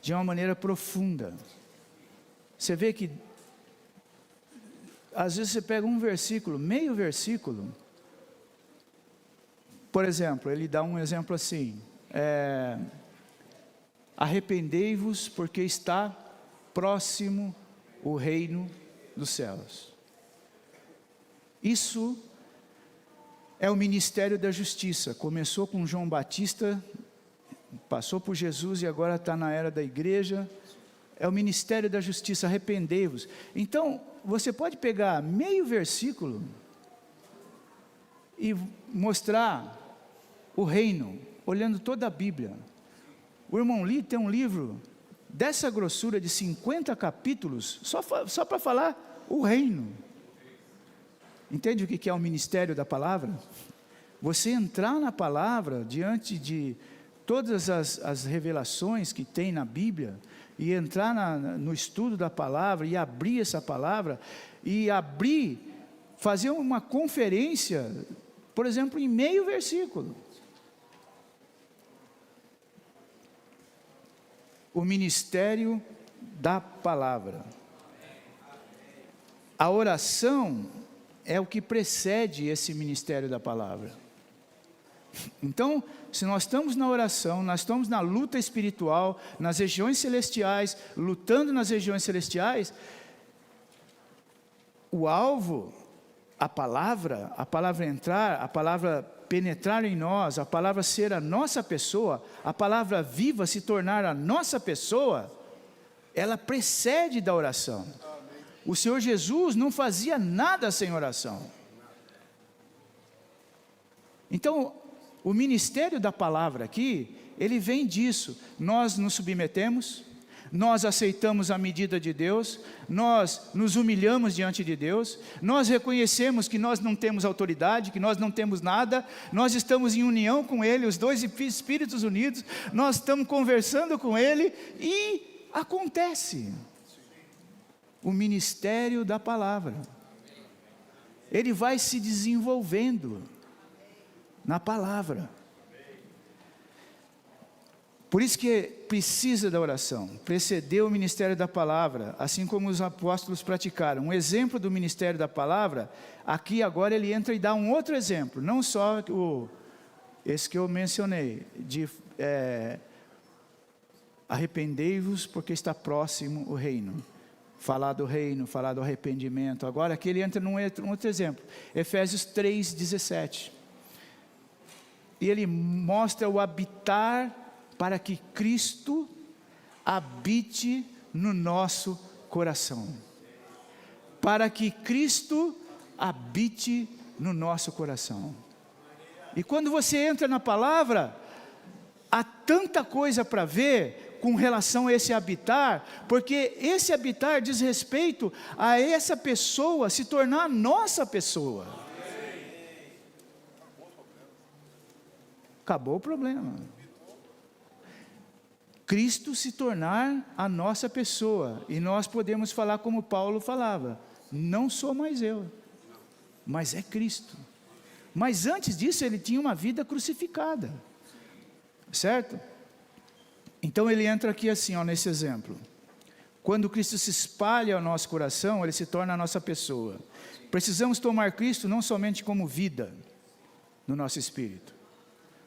de uma maneira profunda. Você vê que às vezes você pega um versículo, meio versículo, por exemplo, ele dá um exemplo assim, arrependei-vos porque está próximo o reino dos céus. Isso é o ministério da justiça. Começou com João Batista, passou por Jesus e agora está na era da igreja. É o ministério da justiça, arrependei-vos. Então, você pode pegar meio versículo e mostrar o reino, olhando toda a Bíblia. O irmão Lee tem um livro dessa grossura de 50 capítulos, só para falar o reino. Entende o que é o ministério da palavra? Você entrar na palavra, diante de todas as revelações que tem na Bíblia, e entrar no estudo da palavra, e abrir essa palavra, e fazer uma conferência, por exemplo, em meio versículo. O ministério da palavra. A oração é o que precede esse ministério da palavra. Então, se nós estamos na oração, nós estamos na luta espiritual, nas regiões celestiais, lutando nas regiões celestiais, o alvo, a palavra entrar, a palavra penetrar em nós, a palavra ser a nossa pessoa, a palavra viva se tornar a nossa pessoa, ela precede da oração. O Senhor Jesus não fazia nada sem oração. Então, o ministério da palavra aqui, ele vem disso. Nós nos submetemos, nós aceitamos a medida de Deus, nós nos humilhamos diante de Deus, nós reconhecemos que nós não temos autoridade, que nós não temos nada, nós estamos em união com Ele, os dois espíritos unidos, nós estamos conversando com Ele e acontece o ministério da palavra. Ele vai se desenvolvendo na palavra. Por isso que precisa da oração, precedeu o ministério da palavra, assim como os apóstolos praticaram. Um exemplo do ministério da palavra, aqui agora ele entra e dá um outro exemplo, não só esse que eu mencionei, de arrependei-vos porque está próximo o reino. Falar do reino, falar do arrependimento. Agora aqui ele entra num outro exemplo, Efésios 3:17. E ele mostra o habitar para que Cristo habite no nosso coração. Para que Cristo habite no nosso coração. E quando você entra na palavra, há tanta coisa para ver com relação a esse habitar, porque esse habitar diz respeito a essa pessoa se tornar a nossa pessoa. Acabou o problema. Cristo se tornar a nossa pessoa, e nós podemos falar como Paulo falava, não sou mais eu, mas é Cristo. Mas antes disso ele tinha uma vida crucificada, certo? Então ele entra aqui assim, nesse exemplo. Quando Cristo se espalha ao nosso coração, ele se torna a nossa pessoa. Precisamos tomar Cristo não somente como vida no nosso espírito,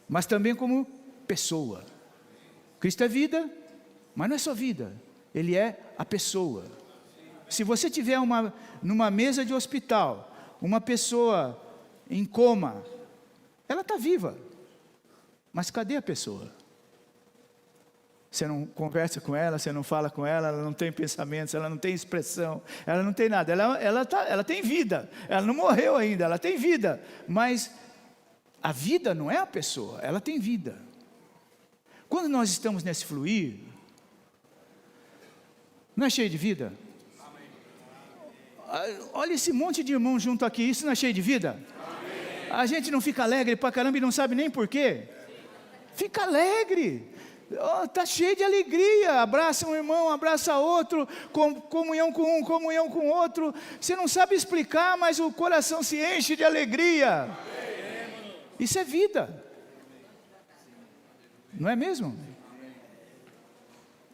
mas também como pessoa. Cristo é vida, mas não é só vida, Ele é a pessoa. Se você tiver numa mesa de hospital, uma pessoa em coma, ela está viva, mas cadê a pessoa? Você não conversa com ela, você não fala com ela, ela não tem pensamentos, ela não tem expressão, ela não tem nada, ela tem vida, ela não morreu ainda, ela tem vida, mas a vida não é a pessoa, ela tem vida. Quando nós estamos nesse fluir, não é cheio de vida? Olha esse monte de irmãos junto aqui, isso não é cheio de vida? A gente não fica alegre pra caramba e não sabe nem porquê? Fica alegre, está cheio de alegria, abraça um irmão, abraça outro, comunhão com um, comunhão com outro, você não sabe explicar, mas o coração se enche de alegria. Isso é vida. Não é mesmo?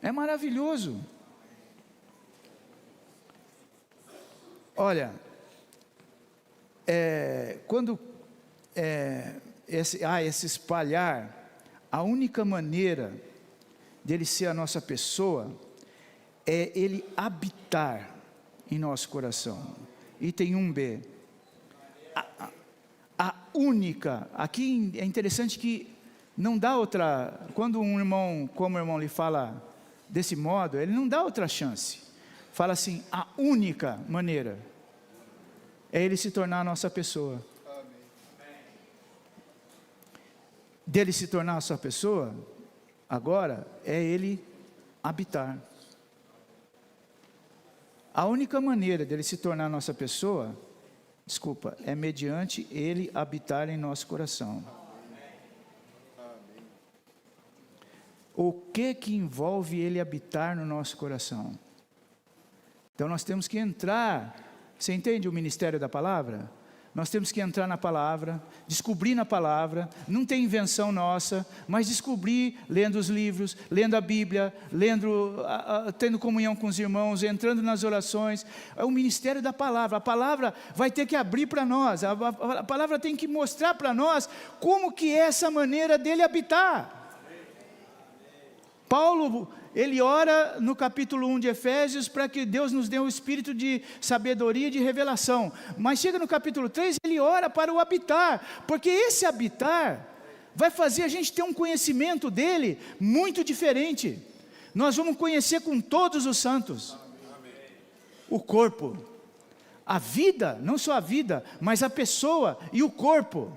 É maravilhoso. Olha, quando esse espalhar, a única maneira dele ser a nossa pessoa é ele habitar em nosso coração. Item 1b. A única, aqui é interessante que não dá outra, quando um irmão, como o irmão lhe fala desse modo, ele não dá outra chance. Fala assim, a única maneira é ele se tornar a nossa pessoa. Dele se tornar a sua pessoa, agora é ele habitar. A única maneira dele se tornar nossa pessoa, é mediante ele habitar em nosso coração. O que envolve ele habitar no nosso coração? Então nós temos que entrar, você entende o ministério da palavra? Nós temos que entrar na palavra, descobrir na palavra, não tem invenção nossa, mas descobrir lendo os livros, lendo a Bíblia, tendo comunhão com os irmãos, entrando nas orações. É o ministério da palavra. A palavra vai ter que abrir para nós, a palavra tem que mostrar para nós como que é essa maneira dele habitar. Paulo, ele ora no capítulo 1 de Efésios para que Deus nos dê um espírito de sabedoria e de revelação, mas chega no capítulo 3, ele ora para o habitar, porque esse habitar vai fazer a gente ter um conhecimento dele muito diferente. Nós vamos conhecer com todos os santos o corpo, a vida, não só a vida, mas a pessoa e o corpo.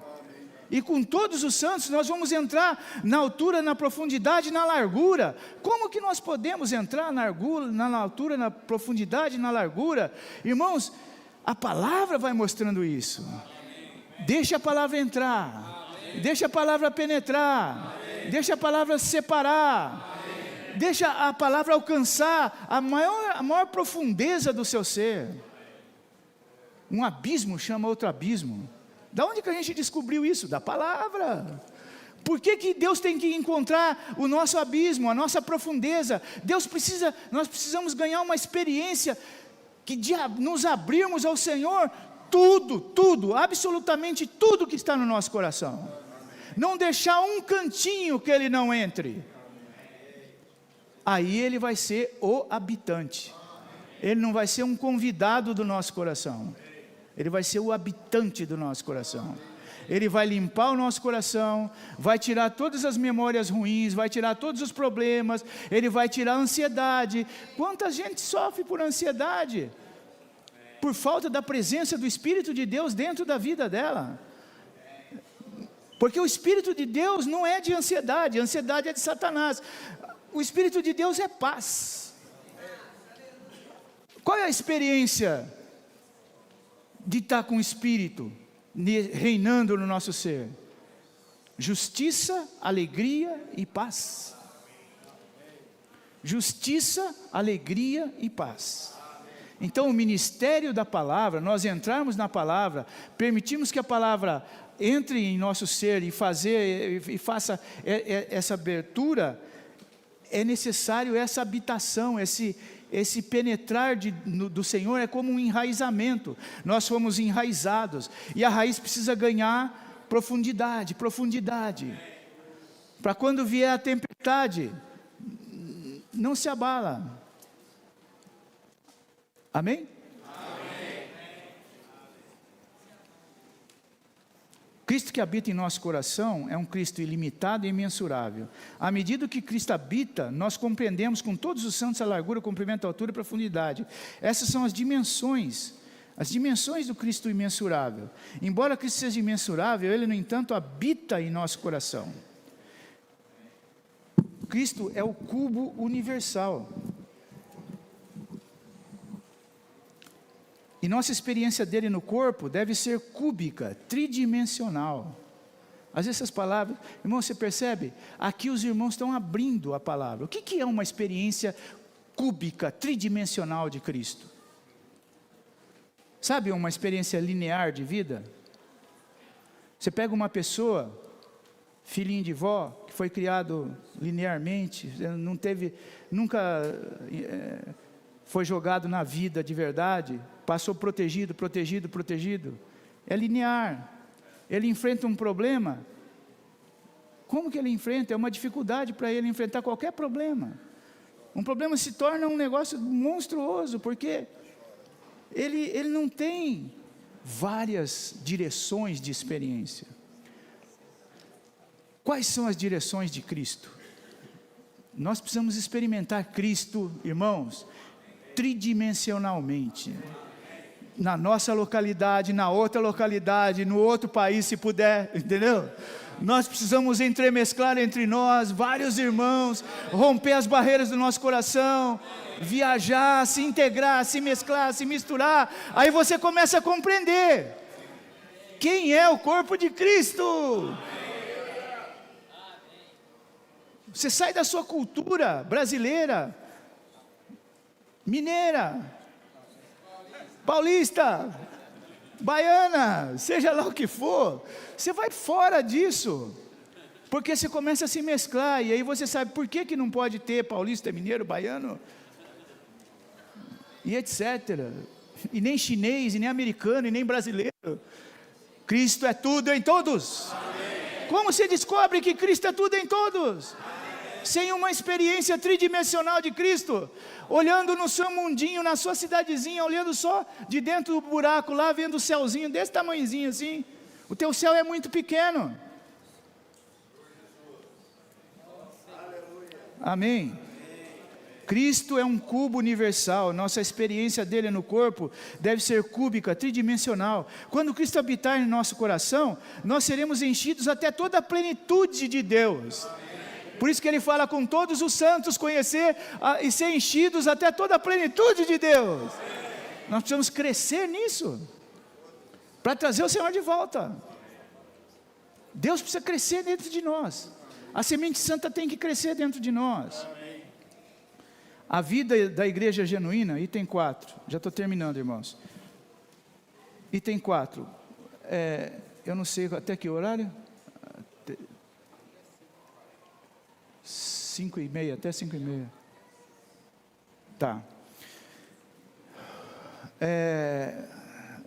E com todos os santos nós vamos entrar na altura, na profundidade, na largura. Como que nós podemos entrar na altura, na profundidade, na largura? Irmãos, a palavra vai mostrando isso. Deixa a palavra entrar, deixa a palavra penetrar, deixa a palavra separar, deixa a palavra alcançar a maior profundeza do seu ser. Um abismo chama outro abismo. Da onde que a gente descobriu isso? Da palavra. Por que Deus tem que encontrar o nosso abismo, a nossa profundeza? Nós precisamos ganhar uma experiência de nos abrirmos ao Senhor, tudo, absolutamente tudo que está no nosso coração. Não deixar um cantinho que Ele não entre. Aí Ele vai ser o habitante. Ele não vai ser um convidado do nosso coração. Ele vai ser o habitante do nosso coração. Ele vai limpar o nosso coração, vai tirar todas as memórias ruins, vai tirar todos os problemas, Ele vai tirar a ansiedade. Quanta gente sofre por ansiedade? Por falta da presença do Espírito de Deus dentro da vida dela. Porque o Espírito de Deus não é de ansiedade, a ansiedade é de Satanás. O Espírito de Deus é paz. Qual é a experiência de estar com o Espírito reinando no nosso ser? Justiça, alegria e paz. Justiça, alegria e paz. Então o ministério da palavra, nós entrarmos na palavra, permitimos que a palavra entre em nosso ser e faça essa abertura, é necessário essa habitação, esse penetrar do Senhor é como um enraizamento. Nós fomos enraizados, e a raiz precisa ganhar profundidade, para quando vier a tempestade, não se abala. Amém? Cristo que habita em nosso coração é um Cristo ilimitado e imensurável. À medida que Cristo habita, nós compreendemos com todos os santos a largura, comprimento, altura e profundidade. Essas são as dimensões do Cristo imensurável. Embora Cristo seja imensurável, Ele, no entanto, habita em nosso coração. Cristo é o cubo universal. E nossa experiência dele no corpo deve ser cúbica, tridimensional. Às vezes essas palavras, irmão, você percebe? Aqui os irmãos estão abrindo a palavra. O que é uma experiência cúbica, tridimensional de Cristo? Sabe uma experiência linear de vida? Você pega uma pessoa, filhinho de vó, que foi criado linearmente, nunca foi jogado na vida de verdade, passou protegido, é linear. Ele enfrenta um problema, como que ele enfrenta? É uma dificuldade para ele enfrentar qualquer problema. Um problema se torna um negócio monstruoso, porque ele não tem várias direções de experiência. Quais são as direções de Cristo? Nós precisamos experimentar Cristo, irmãos, tridimensionalmente. na nossa localidade, na outra localidade, no outro país, se puder, entendeu? Nós precisamos entremesclar entre nós, vários irmãos, romper as barreiras do nosso coração, viajar, se integrar, se mesclar, se misturar. Aí você começa a compreender quem é o corpo de Cristo. Você sai da sua cultura brasileira, mineira, paulista, baiana, seja lá o que for, você vai fora disso, porque você começa a se mesclar, e aí você sabe por que não pode ter paulista, mineiro, baiano, e etc, e nem chinês, e nem americano, e nem brasileiro. Cristo é tudo em todos. Amém. Como se descobre que Cristo é tudo em todos? Amém. Sem uma experiência tridimensional de Cristo, olhando no seu mundinho, na sua cidadezinha, olhando só de dentro do buraco lá, vendo o céuzinho desse tamanhozinho assim, o teu céu é muito pequeno. Amém? Cristo é um cubo universal, nossa experiência dele no corpo deve ser cúbica, tridimensional. Quando Cristo habitar em nosso coração, nós seremos enchidos até toda a plenitude de Deus. Por isso que ele fala com todos os santos, conhecer e ser enchidos até toda a plenitude de Deus. Nós precisamos crescer nisso, para trazer o Senhor de volta. Deus precisa crescer dentro de nós, a semente santa tem que crescer dentro de nós. A vida da igreja genuína, item 4, já estou terminando, irmãos. Item 4, eu não sei até que horário? 5:30, até 5:30. Tá.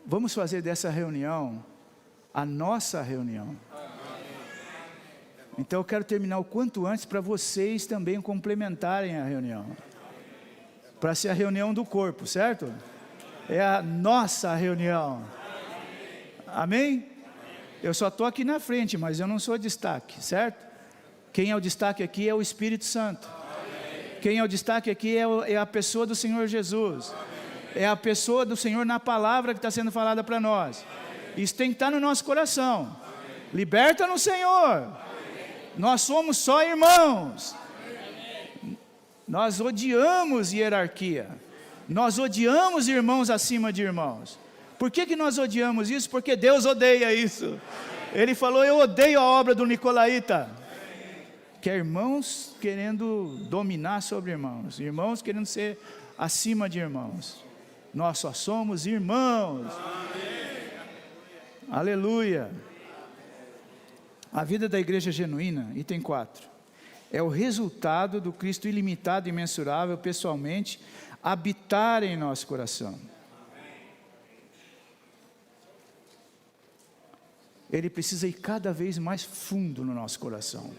Vamos fazer dessa reunião a nossa reunião. Então eu quero terminar o quanto antes para vocês também complementarem a reunião. Para ser a reunião do corpo, certo? É a nossa reunião. Amém? Eu só estou aqui na frente, mas eu não sou destaque, certo? Quem é o destaque aqui é o Espírito Santo. Quem é o destaque aqui é a pessoa do Senhor Jesus. É a pessoa do Senhor na palavra que está sendo falada para nós. Isso tem que estar no nosso coração. Liberta no Senhor. Nós somos só irmãos. Nós odiamos hierarquia. Nós odiamos irmãos acima de irmãos. Por que nós odiamos isso? Porque Deus odeia isso. Ele falou, eu odeio a obra do Nicolaíta. Que é irmãos querendo dominar sobre irmãos. Irmãos querendo ser acima de irmãos. Nós só somos irmãos. Amém. Aleluia. A vida da igreja genuína, item 4, é o resultado do Cristo ilimitado e imensurável, pessoalmente, habitar em nosso coração. Ele precisa ir cada vez mais fundo no nosso coração.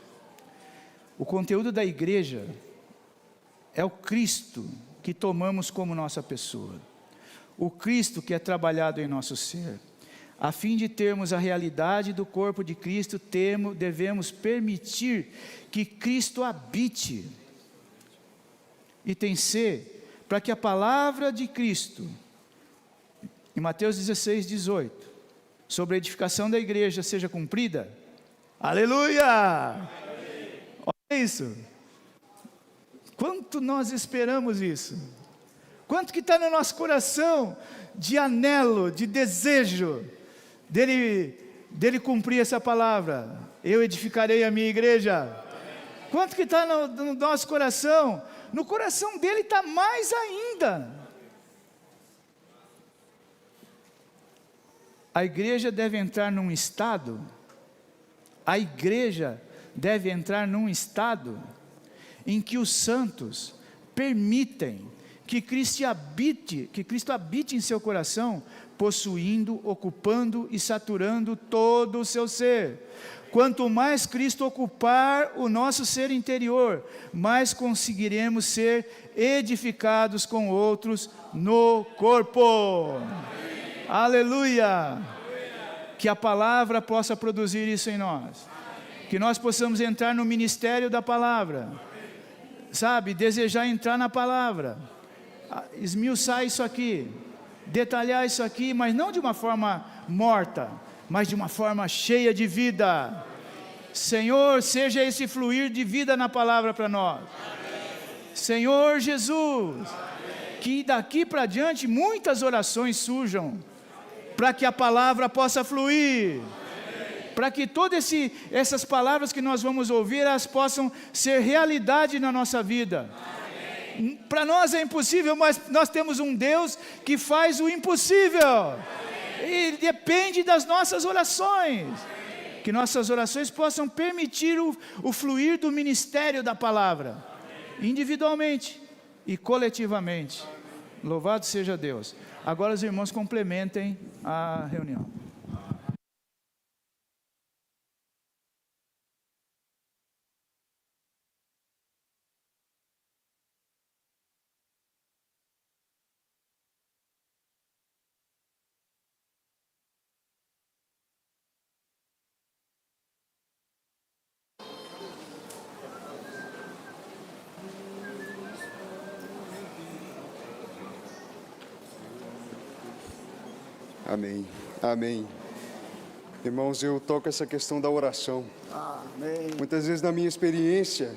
O conteúdo da igreja é o Cristo que tomamos como nossa pessoa. O Cristo que é trabalhado em nosso ser. A fim de termos a realidade do corpo de Cristo, devemos permitir que Cristo habite. Item C, para que a palavra de Cristo, em Mateus 16:18, sobre a edificação da igreja seja cumprida. Aleluia! Olha isso. Quanto nós esperamos isso? Quanto que está no nosso coração de anelo, de desejo, dele cumprir essa palavra. Eu edificarei a minha igreja. Quanto que está no nosso coração? No coração dele está mais ainda. A igreja deve entrar num estado, em que os santos permitem que Cristo habite em seu coração, possuindo, ocupando e saturando todo o seu ser. Quanto mais Cristo ocupar o nosso ser interior, mais conseguiremos ser edificados com outros no corpo. Amém. Aleluia! Que a palavra possa produzir isso em nós. Que nós possamos entrar no ministério da palavra. Sabe, desejar entrar na palavra. Esmiuçar isso aqui. detalhar isso aqui, mas não de uma forma morta, mas de uma forma cheia de vida. Senhor, seja esse fluir de vida na palavra para nós. Senhor Jesus, que daqui para diante muitas orações surjam, para que a palavra possa fluir, para que todas essas palavras que nós vamos ouvir, elas possam ser realidade na nossa vida. Para nós é impossível, mas nós temos um Deus que faz o impossível, e depende das nossas orações, que nossas orações possam permitir o fluir do ministério da palavra, individualmente e coletivamente. Louvado seja Deus. Agora os irmãos complementem a reunião. Amém, amém. Irmãos, eu toco essa questão da oração. Amém. Muitas vezes na minha experiência,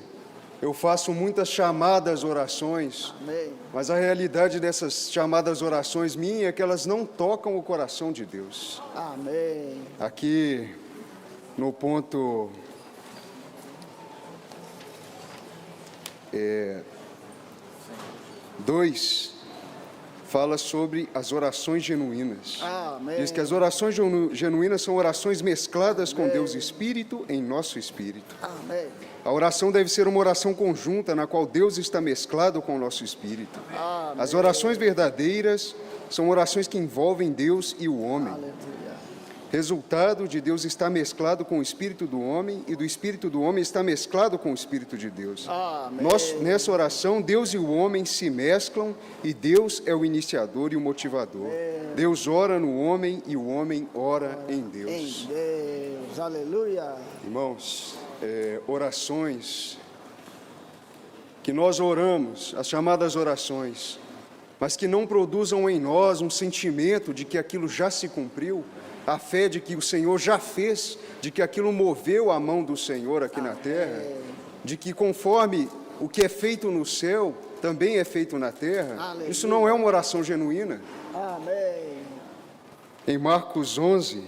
eu faço muitas chamadas orações, Amém. mas a realidade dessas chamadas orações minhas é que elas não tocam o coração de Deus. Amém. Aqui no ponto 2, fala sobre as orações genuínas. Amém. Diz que as orações genuínas são orações mescladas com Deus Espírito em nosso espírito. Amém. A oração deve ser uma oração conjunta na qual Deus está mesclado com o nosso espírito. Amém. As orações verdadeiras são orações que envolvem Deus e o homem. Aleluia. Resultado de Deus estar mesclado com o espírito do homem e do espírito do homem está mesclado com o espírito de Deus. Amém. Nessa oração, Deus e o homem se mesclam e Deus é o iniciador e o motivador. Deus ora no homem e o homem ora em Deus. Em Deus. Aleluia. Irmãos, orações que nós oramos, as chamadas orações, mas que não produzam em nós um sentimento de que aquilo já se cumpriu, a fé de que o Senhor já fez, de que aquilo moveu a mão do Senhor aqui na terra, de que conforme o que é feito no céu, também é feito na terra. Aleluia. Isso não é uma oração genuína. Amém. Em Marcos 11,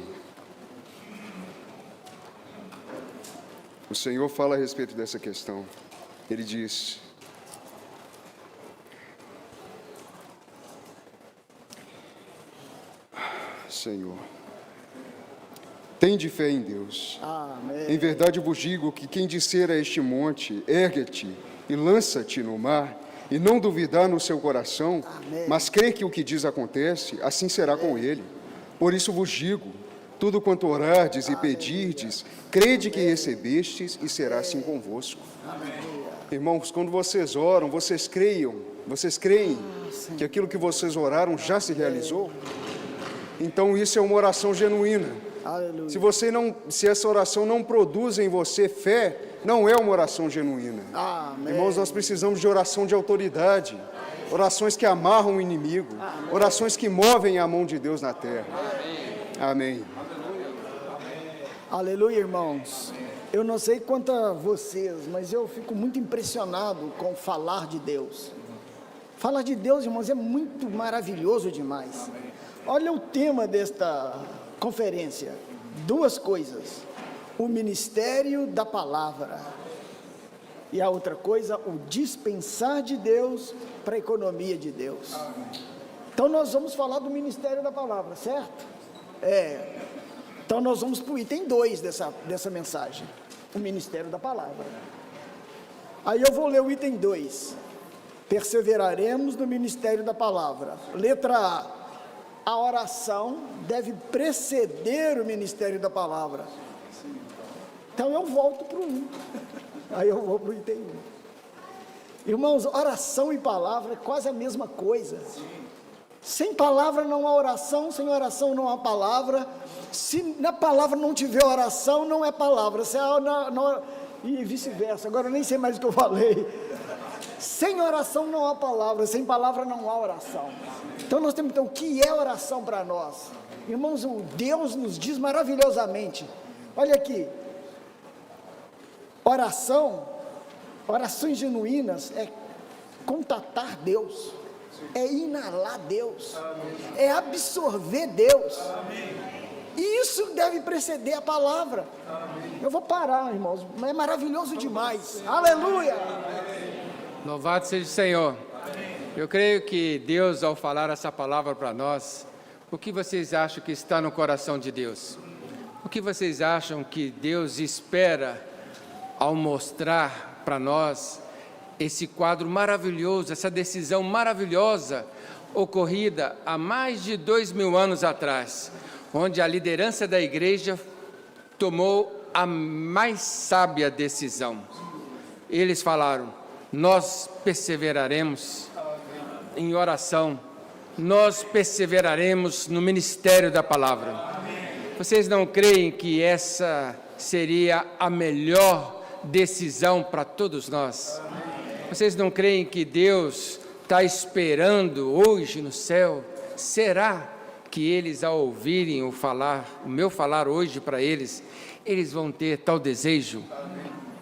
o Senhor fala a respeito dessa questão. Ele diz: Senhor, tende fé em Deus. Amém. Em verdade vos digo que quem disser a este monte, ergue-te e lança-te no mar, e não duvidar no seu coração, Amém. mas crê que o que diz acontece, assim será com ele. Por isso vos digo, tudo quanto orardes e pedirdes, crede que recebestes e será assim convosco. Irmãos, quando vocês oram, vocês creem que aquilo que vocês oraram já se realizou? Então isso é uma oração genuína. Aleluia. Se essa oração não produz em você fé, não é uma oração genuína. Amém. Irmãos, nós precisamos de oração de autoridade, orações que amarram o inimigo, orações que movem a mão de Deus na terra. Amém. Aleluia, irmãos. Eu não sei quanto a vocês, mas eu fico muito impressionado com falar de Deus. Falar de Deus, irmãos, é muito maravilhoso demais. Olha o tema desta conferência: duas coisas: o ministério da palavra, e a outra coisa, o dispensar de Deus para a economia de Deus. Então nós vamos falar do ministério da palavra, certo? Então nós vamos para o item 2 dessa mensagem, o ministério da palavra. Aí eu vou ler o item 2. Perseveraremos no ministério da palavra. Letra A oração deve preceder o ministério da palavra. Então eu volto para o 1. Aí eu vou para o item 1. Irmãos, oração e palavra é quase a mesma coisa. Sem palavra não há oração, sem oração não há palavra. Se na palavra não tiver oração, não é palavra. E vice-versa. Agora eu nem sei mais o que eu falei. Sem oração não há palavra, sem palavra não há oração. Então nós temos, então, o que é oração para nós? Irmãos, o Deus nos diz maravilhosamente, olha aqui, orações genuínas é contatar Deus, é inalar Deus, é absorver Deus, e isso deve preceder a palavra. Eu vou parar, irmãos, é maravilhoso demais, aleluia! Louvado seja o Senhor. Eu creio que Deus, ao falar essa palavra para nós, o que vocês acham que está no coração de Deus? O que vocês acham que Deus espera ao mostrar para nós esse quadro maravilhoso, essa decisão maravilhosa ocorrida há mais de 2000 anos atrás, onde a liderança da igreja tomou a mais sábia decisão. Eles falaram: nós perseveraremos em oração, nós perseveraremos no ministério da palavra. Vocês não creem que essa seria a melhor decisão para todos nós? Vocês não creem que Deus está esperando hoje no céu? Será que eles, ao ouvirem o meu falar hoje para eles, eles vão ter tal desejo?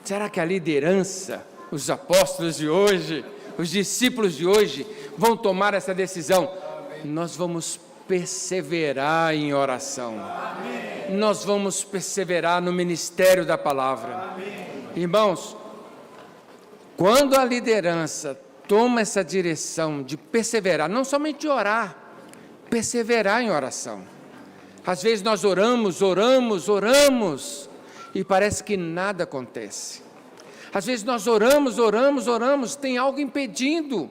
Será que a liderança, os apóstolos de hoje, os discípulos de hoje, vão tomar essa decisão? Nós vamos perseverar em oração. Nós vamos perseverar no ministério da palavra. Irmãos, quando a liderança toma essa direção de perseverar, não somente de orar, perseverar em oração. Às vezes nós oramos, e parece que nada acontece. Às vezes nós oramos, tem algo impedindo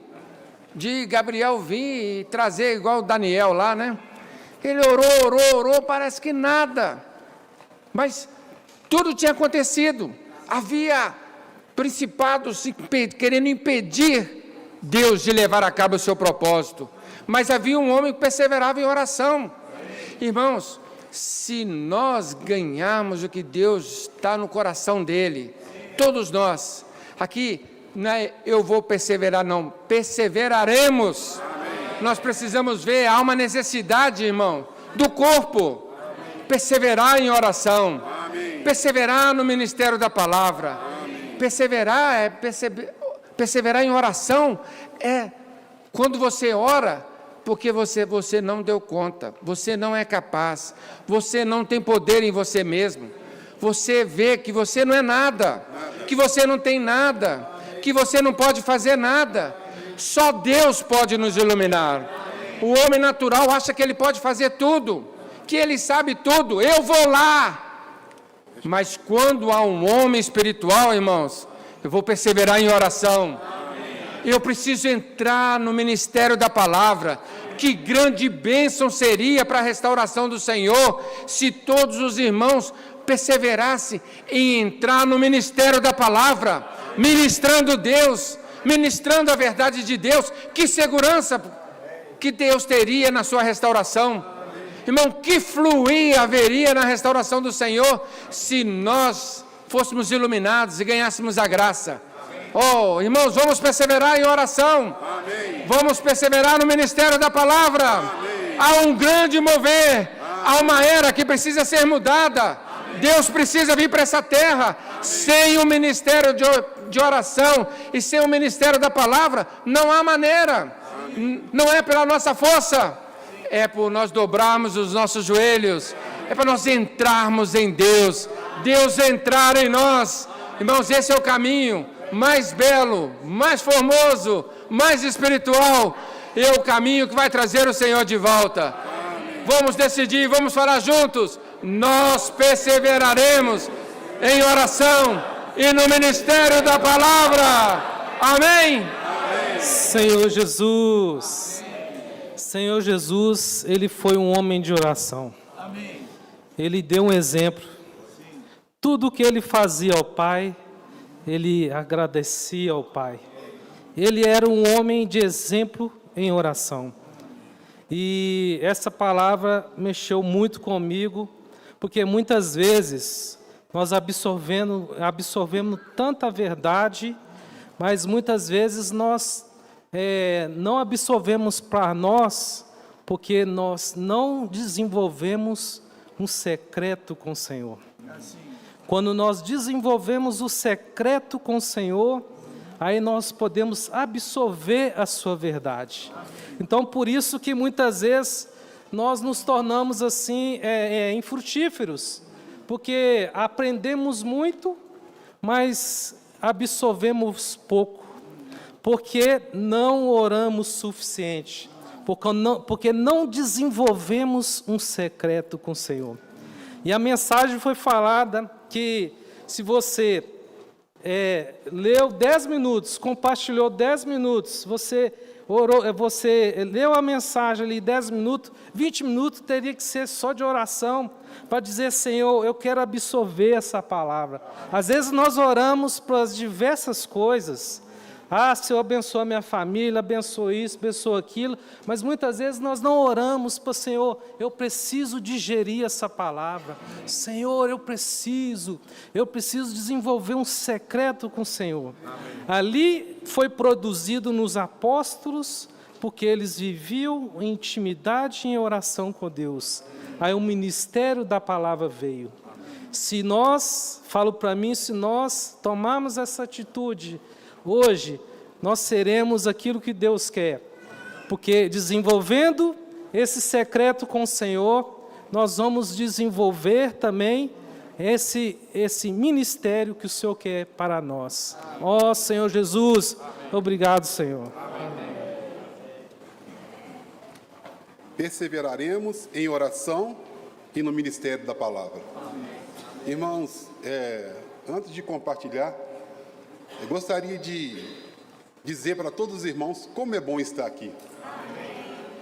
de Gabriel vir e trazer igual Daniel lá, né? Ele orou, parece que nada. Mas tudo tinha acontecido. Havia principados querendo impedir Deus de levar a cabo o seu propósito. Mas havia um homem que perseverava em oração. Irmãos, se nós ganharmos o que Deus está no coração dele, todos nós, aqui, não é eu vou perseverar, não, perseveraremos. Amém. Nós precisamos ver, há uma necessidade, irmão, do corpo, perseverar em oração, amém, perseverar no ministério da palavra, amém, perseverar em oração, é quando você ora, porque você não deu conta, você não é capaz, você não tem poder em você mesmo, você vê que você não é nada, que você não tem nada, que você não pode fazer nada, só Deus pode nos iluminar. O homem natural acha que ele pode fazer tudo, que ele sabe tudo, eu vou lá, mas quando há um homem espiritual, irmãos, eu vou perseverar em oração, eu preciso entrar no ministério da palavra. Que grande bênção seria para a restauração do Senhor, se todos os irmãos perseverassem em entrar no ministério da palavra, ministrando Deus, ministrando a verdade de Deus. Que segurança que Deus teria na sua restauração, irmão, que fluir haveria na restauração do Senhor, se nós fôssemos iluminados e ganhássemos a graça. Oh, irmãos, vamos perseverar em oração. Amém. Vamos perseverar no ministério da palavra. Amém. Há um grande mover. Amém. Há uma era que precisa ser mudada. Amém. Deus precisa vir para essa terra. Amém. Sem o ministério de oração e sem o ministério da palavra, não há maneira. Amém. Não é pela nossa força, é por nós dobrarmos os nossos joelhos, é para nós entrarmos em Deus, Deus entrar em nós. Irmãos, esse é o caminho mais belo, mais formoso, mais espiritual, é o caminho que vai trazer o Senhor de volta. Amém. Vamos decidir, vamos falar juntos, nós perseveraremos em oração e no ministério da palavra. Amém? Amém. Senhor Jesus, Senhor Jesus, Ele foi um homem de oração. Amém. Ele deu um exemplo. Tudo o que Ele fazia ao Pai, Ele agradecia ao Pai. Ele era um homem de exemplo em oração. E essa palavra mexeu muito comigo, porque muitas vezes nós absorvemos tanta verdade, mas muitas vezes nós não absorvemos para nós, porque nós não desenvolvemos um secreto com o Senhor. Quando nós desenvolvemos o secreto com o Senhor, aí nós podemos absorver a sua verdade. Então, por isso que muitas vezes nós nos tornamos assim, infrutíferos, porque aprendemos muito, mas absorvemos pouco, porque não oramos suficiente, porque não desenvolvemos um secreto com o Senhor. E a mensagem foi falada que se você leu 10 minutos, compartilhou 10 minutos, você orou, você leu a mensagem ali 10 minutos, 20 minutos teria que ser só de oração, para dizer: Senhor, eu quero absorver essa palavra. Às vezes nós oramos para as diversas coisas. Senhor, abençoa minha família, abençoa isso, abençoa aquilo, mas muitas vezes nós não oramos para o Senhor, eu preciso digerir essa palavra. Senhor, eu preciso desenvolver um secreto com o Senhor. Amém. Ali foi produzido nos apóstolos, porque eles viviam em intimidade e em oração com Deus. Aí o ministério da palavra veio. Se nós tomarmos essa atitude, hoje, nós seremos aquilo que Deus quer, porque desenvolvendo esse secreto com o Senhor, nós vamos desenvolver também esse ministério que o Senhor quer para nós. Ó Senhor Jesus, obrigado, Senhor. Perseveraremos em oração e no ministério da palavra. Irmãos, antes de compartilhar, eu gostaria de dizer para todos os irmãos como é bom estar aqui.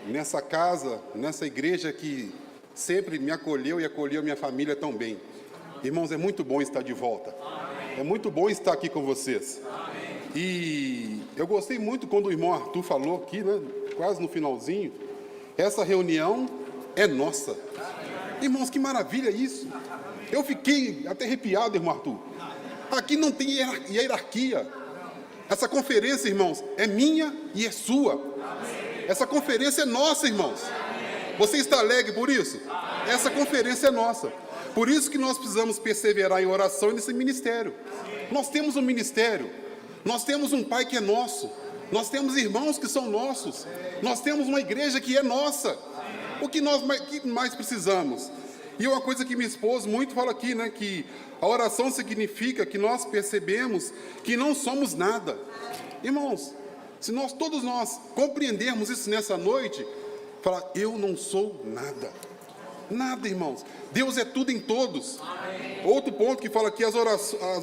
Nessa casa, nessa igreja que sempre me acolheu e acolheu minha família tão bem. Irmãos, é muito bom estar de volta. É muito bom estar aqui com vocês. E eu gostei muito quando o irmão Arthur falou aqui, né, quase no finalzinho, essa reunião é nossa. Irmãos, que maravilha isso. Eu fiquei até arrepiado, irmão Arthur. Aqui não tem hierarquia. Essa conferência, irmãos, é minha e é sua. Essa conferência é nossa, irmãos. Você está alegre por isso? Essa conferência é nossa. Por isso que nós precisamos perseverar em oração nesse ministério. Nós temos um ministério. Nós temos um Pai que é nosso. Nós temos irmãos que são nossos. Nós temos uma igreja que é nossa. O que nós mais precisamos? E uma coisa que minha esposa muito fala aqui, né, que a oração significa que nós percebemos que não somos nada. Irmãos, se todos nós compreendermos isso nessa noite, falar: eu não sou nada. Nada, irmãos. Deus é tudo em todos. Outro ponto que fala aqui, as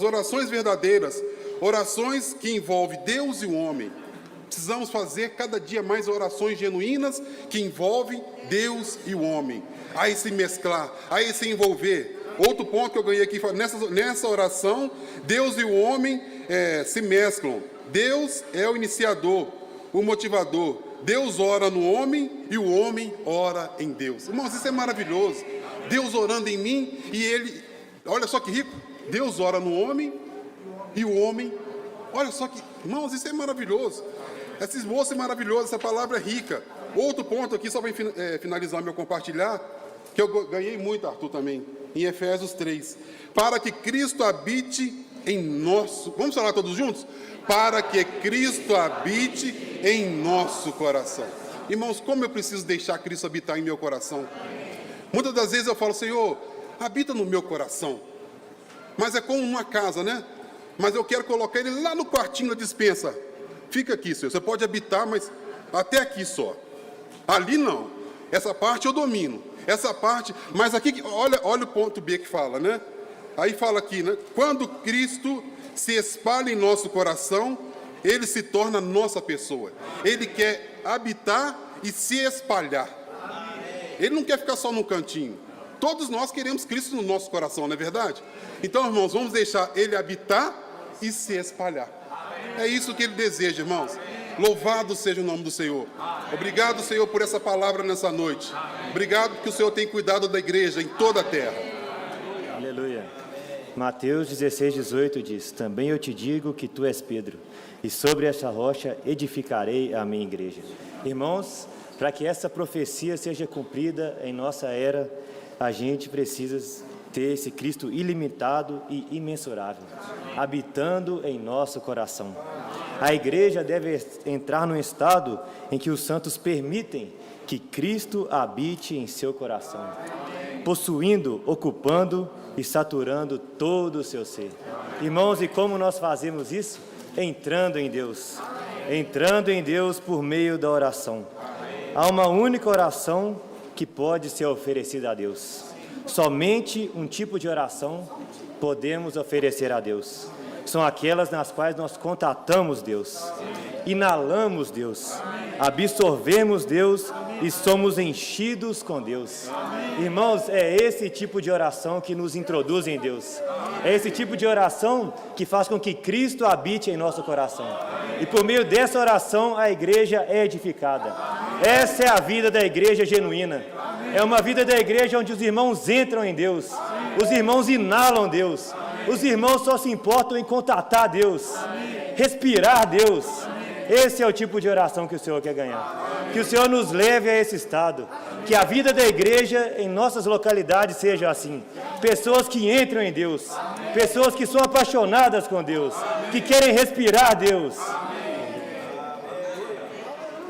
orações verdadeiras, orações que envolvem Deus e o homem. Precisamos fazer cada dia mais orações genuínas que envolvem Deus e o homem. Aí se mesclar, aí se envolver. Outro ponto que eu ganhei aqui, nessa oração, Deus e o homem se mesclam. Deus é o iniciador, o motivador. Deus ora no homem e o homem ora em Deus. Irmãos, isso é maravilhoso. Deus orando em mim e ele... Olha só que rico. Deus ora no homem e o homem... Olha só que... Irmãos, isso é maravilhoso. Esse esboço é maravilhoso, essa palavra é rica. Outro ponto aqui, só para finalizar meu compartilhar, que eu ganhei muito, Arthur, também, em Efésios 3. Para que Cristo habite em nosso... Vamos falar todos juntos? Para que Cristo habite em nosso coração. Irmãos, como eu preciso deixar Cristo habitar em meu coração? Muitas das vezes eu falo: Senhor, habita no meu coração. Mas é como uma casa, né? Mas eu quero colocar ele lá no quartinho da despensa. Fica aqui, Senhor. Você pode habitar, mas até aqui só. Ali não. Essa parte eu domino. Essa parte... Mas aqui, olha o ponto B que fala, né? Aí fala aqui, né? Quando Cristo se espalha em nosso coração, ele se torna nossa pessoa. Ele quer habitar e se espalhar. Ele não quer ficar só num cantinho. Todos nós queremos Cristo no nosso coração, não é verdade? Então, irmãos, vamos deixar ele habitar e se espalhar. É isso que ele deseja, irmãos. Louvado seja o nome do Senhor. Obrigado, Senhor, por essa palavra nessa noite. Obrigado porque o Senhor tem cuidado da igreja em toda a terra. Aleluia. Mateus 16:18 diz: também eu te digo que tu és Pedro, e sobre essa rocha edificarei a minha igreja. Irmãos, para que essa profecia seja cumprida em nossa era, a gente precisa ter esse Cristo ilimitado e imensurável, habitando em nosso coração. A igreja deve entrar num estado em que os santos permitem que Cristo habite em seu coração, possuindo, ocupando e saturando todo o seu ser. Irmãos, e como nós fazemos isso? Entrando em Deus por meio da oração. Há uma única oração que pode ser oferecida a Deus. Somente um tipo de oração podemos oferecer a Deus. São aquelas nas quais nós contatamos Deus, inalamos Deus, absorvemos Deus e somos enchidos com Deus. Irmãos, é esse tipo de oração que nos introduz em Deus. É esse tipo de oração que faz com que Cristo habite em nosso coração. E por meio dessa oração a igreja é edificada. Essa é a vida da igreja genuína. É uma vida da igreja onde os irmãos entram em Deus, os irmãos inalam Deus, os irmãos só se importam em contatar Deus, respirar Deus. Esse é o tipo de oração que o Senhor quer ganhar. Que o Senhor nos leve a esse estado. Que a vida da igreja em nossas localidades seja assim. Pessoas que entram em Deus, pessoas que são apaixonadas com Deus, que querem respirar Deus.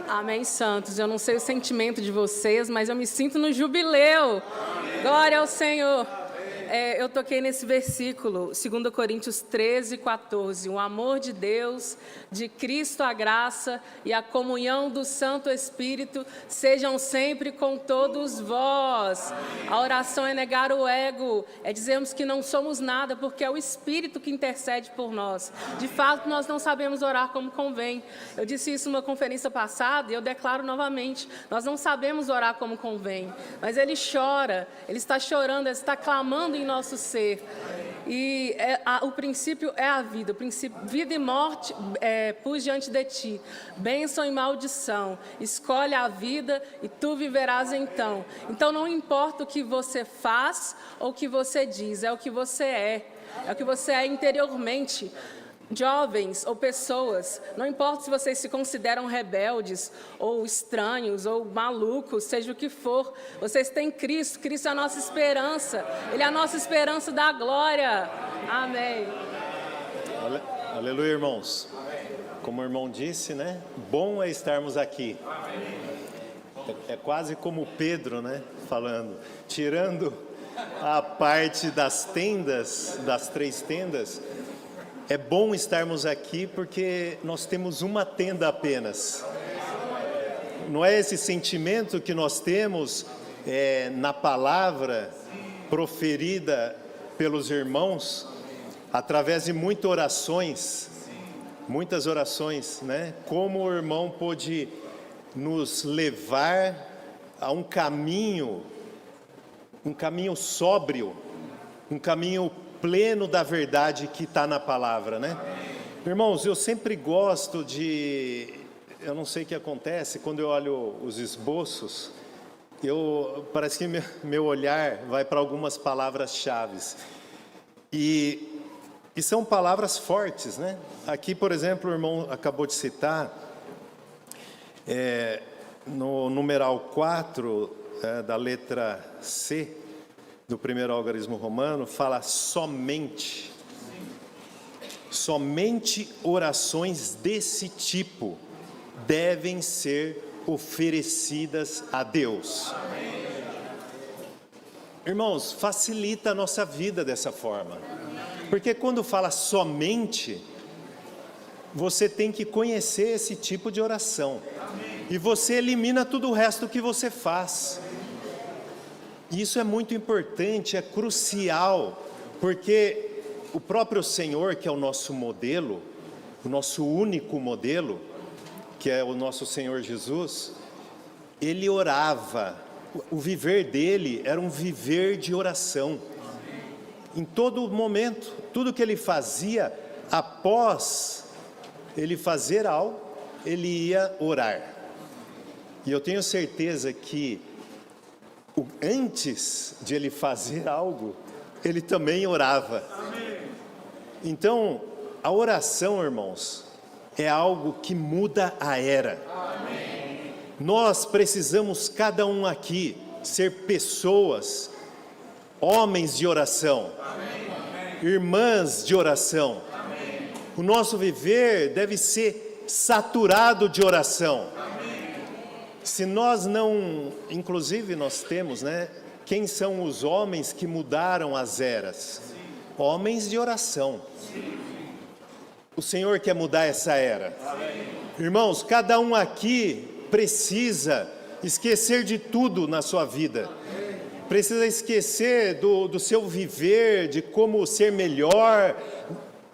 Amém, santos. Eu não sei o sentimento de vocês, mas eu me sinto no jubileu. Glória ao Senhor. Eu toquei nesse versículo, 2 Coríntios 13:14. O amor de Deus, de Cristo a graça e a comunhão do Santo Espírito sejam sempre com todos vós. A oração é negar o ego, é dizermos que não somos nada, porque é o Espírito que intercede por nós. De fato, nós não sabemos orar como convém. Eu disse isso numa conferência passada e eu declaro novamente, nós não sabemos orar como convém, mas Ele chora, Ele está chorando, Ele está clamando em nosso ser. E o princípio é a vida, o princípio, vida e morte pus diante de ti, bênção e maldição, escolhe a vida e tu viverás então. Então não importa o que você faz ou o que você diz, é o que você é o que você é interiormente. Jovens ou pessoas, não importa se vocês se consideram rebeldes ou estranhos ou malucos, seja o que for, vocês têm Cristo, Cristo é a nossa esperança, Ele é a nossa esperança da glória. Amém. Aleluia, irmãos. Como o irmão disse, né? Bom é estarmos aqui. É quase como Pedro, né? Falando, tirando a parte das tendas, das 3 tendas, é bom estarmos aqui porque nós temos uma tenda apenas. Não é esse sentimento que nós temos na palavra proferida pelos irmãos, através de muitas orações, né? Como o irmão pôde nos levar a um caminho sóbrio, um caminho pleno da verdade que está na palavra, né? Irmãos, eu sempre gosto eu não sei o que acontece, quando eu olho os esboços, parece que meu olhar vai para algumas palavras-chave. E são palavras fortes, né? Aqui, por exemplo, o irmão acabou de citar, no numeral 4, da letra C, do primeiro algarismo romano, fala somente. Somente orações desse tipo devem ser oferecidas a Deus. Irmãos, facilita a nossa vida dessa forma. Porque quando fala somente, você tem que conhecer esse tipo de oração. E você elimina tudo o resto que você faz. Isso é muito importante, é crucial, porque o próprio Senhor, que é o nosso modelo, o nosso único modelo, que é o nosso Senhor Jesus, Ele orava, o viver dele era um viver de oração. Em todo momento, tudo que Ele fazia, após Ele fazer algo, Ele ia orar. E eu tenho certeza que antes de Ele fazer algo, Ele também orava. Então, a oração, irmãos, é algo que muda a era. Nós precisamos, cada um aqui, ser pessoas, homens de oração, irmãs de oração. O nosso viver deve ser saturado de oração. Se nós não, inclusive nós temos, né? Quem são os homens que mudaram as eras? Homens de oração. O Senhor quer mudar essa era. Irmãos, cada um aqui precisa esquecer de tudo na sua vida. Precisa esquecer do seu viver, de como ser melhor.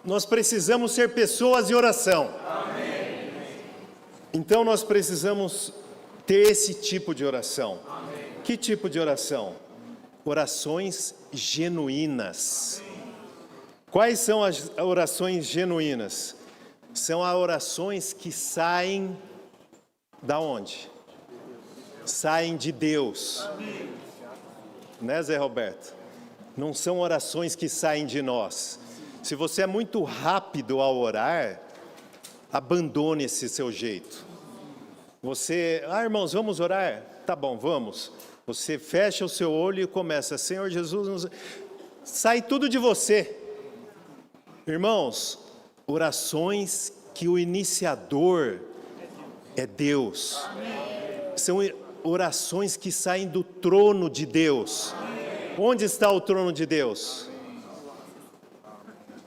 Nós precisamos ser pessoas de oração. Então nós precisamos ter esse tipo de oração. Que tipo de oração? Orações genuínas. Quais são as orações genuínas? São as orações que saem da onde? Saem de Deus. Né, Zé Roberto? Não são orações que saem de nós. Se você é muito rápido ao orar, abandone esse seu jeito. Você, irmãos, vamos orar? Tá bom, vamos. Você fecha o seu olho e começa, Senhor Jesus, sai tudo de você. Irmãos, orações que o iniciador é Deus. São orações que saem do trono de Deus. Onde está o trono de Deus?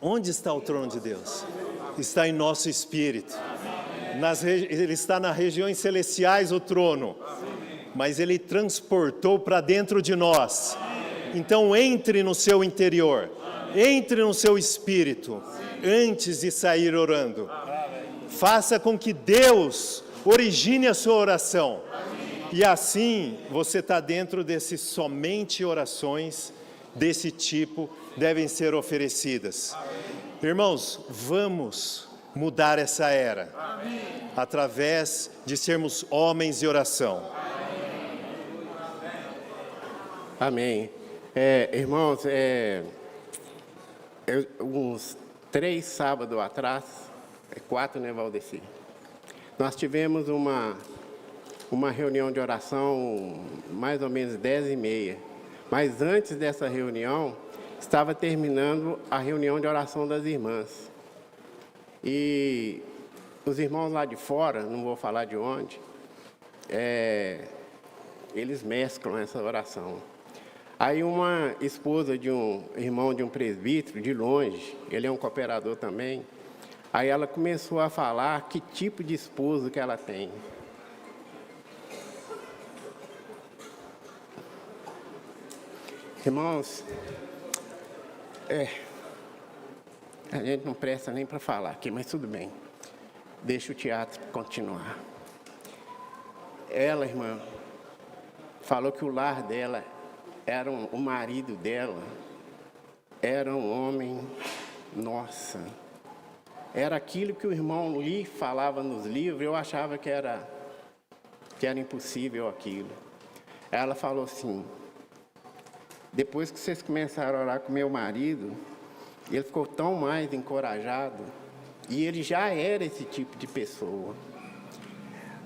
Onde está o trono de Deus? Está em nosso espírito. Ele está nas regiões celestiais, o trono. Mas Ele transportou para dentro de nós. Então entre no seu interior. Entre no seu espírito. Antes de sair orando. Faça com que Deus origine a sua oração. E assim você está dentro desses somente orações desse tipo devem ser oferecidas. Irmãos, vamos mudar essa era através de sermos homens de oração. Amém. Irmãos, uns 3 sábados atrás, 4, né, Valdeci? Nós tivemos uma reunião de oração, mais ou menos 10h30. Mas antes dessa reunião, estava terminando a reunião de oração das irmãs. E os irmãos lá de fora, não vou falar de onde, eles mesclam essa oração. Aí uma esposa de um irmão de um presbítero, de longe, ele é um cooperador também, aí ela começou a falar que tipo de esposo que ela tem. Irmãos, a gente não presta nem para falar aqui, mas tudo bem. Deixa o teatro continuar. Ela, irmã, falou que o lar dela o marido dela era um homem, nossa, era aquilo que o irmão Lee falava nos livros, eu achava que era impossível aquilo. Ela falou assim, depois que vocês começaram a orar com meu marido, ele ficou tão mais encorajado, e ele já era esse tipo de pessoa.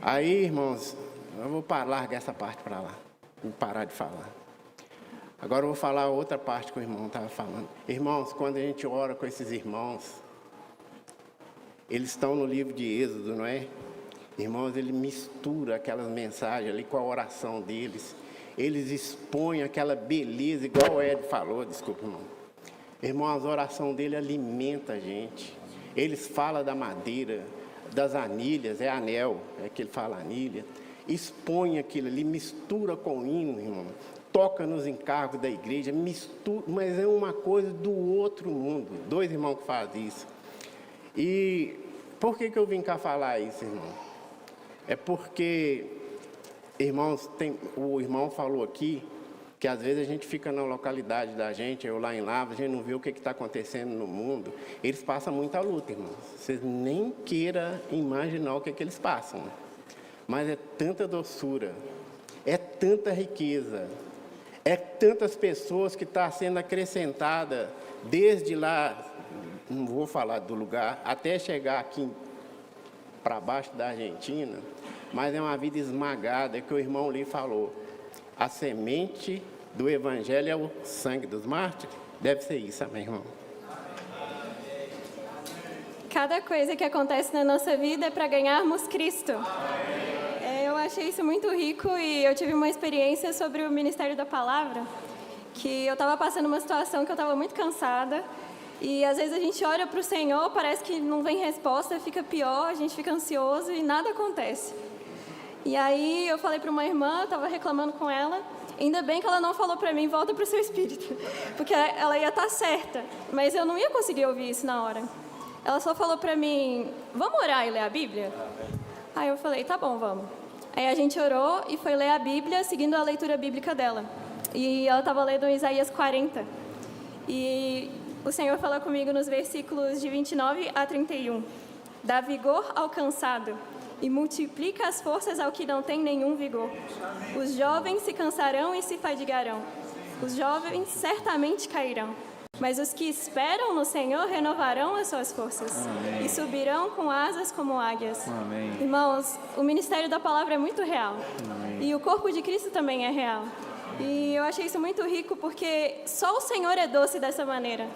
Aí, irmãos, eu vou largar essa parte para lá, vou parar de falar. Agora eu vou falar outra parte que o irmão estava falando. Irmãos, quando a gente ora com esses irmãos, eles estão no livro de Êxodo, não é? Irmãos, ele mistura aquelas mensagens ali com a oração deles. Eles expõem aquela beleza, igual o Ed falou, desculpa, irmão. Irmãos, a oração dele alimenta a gente. Eles falam da madeira, das anilhas, é anel, é que ele fala anilha. Expõe aquilo ali, mistura com o hino, irmão. Toca nos encargos da igreja, mistura, mas é uma coisa do outro mundo. 2 irmãos que fazem isso. E por que eu vim cá falar isso, irmão? É porque, irmãos, o irmão falou aqui que às vezes a gente fica na localidade da gente, eu lá em Lavras, a gente não vê o que está acontecendo no mundo. Eles passam muita luta, irmãos. Vocês nem queiram imaginar o que eles passam. Mas é tanta doçura, é tanta riqueza, é tantas pessoas que estão sendo acrescentadas desde lá, não vou falar do lugar, até chegar aqui para baixo da Argentina, mas é uma vida esmagada, que o irmão lhe falou. A semente do Evangelho é o sangue dos mártires? Deve ser isso, amém, irmão? Cada coisa que acontece na nossa vida é para ganharmos Cristo. Eu achei isso muito rico e eu tive uma experiência sobre o Ministério da Palavra, que eu estava passando uma situação que eu estava muito cansada e às vezes a gente olha para o Senhor, parece que não vem resposta, fica pior, a gente fica ansioso e nada acontece. E aí eu falei para uma irmã, eu estava reclamando com ela, ainda bem que ela não falou para mim, volta para o seu espírito, porque ela ia estar certa, mas eu não ia conseguir ouvir isso na hora. Ela só falou para mim, vamos orar e ler a Bíblia? Aí eu falei, tá bom, vamos. Aí a gente orou e foi ler a Bíblia, seguindo a leitura bíblica dela. E ela estava lendo Isaías 40. E o Senhor falou comigo nos versículos de 29 a 31. Dá vigor ao cansado e multiplica as forças ao que não tem nenhum vigor. Os jovens se cansarão e se fadigarão. Os jovens certamente cairão. Mas os que esperam no Senhor renovarão as suas forças. Amém. E subirão com asas como águias. Amém. Irmãos, o ministério da palavra é muito real. Amém. E o corpo de Cristo também é real. E eu achei isso muito rico porque só o Senhor é doce dessa maneira.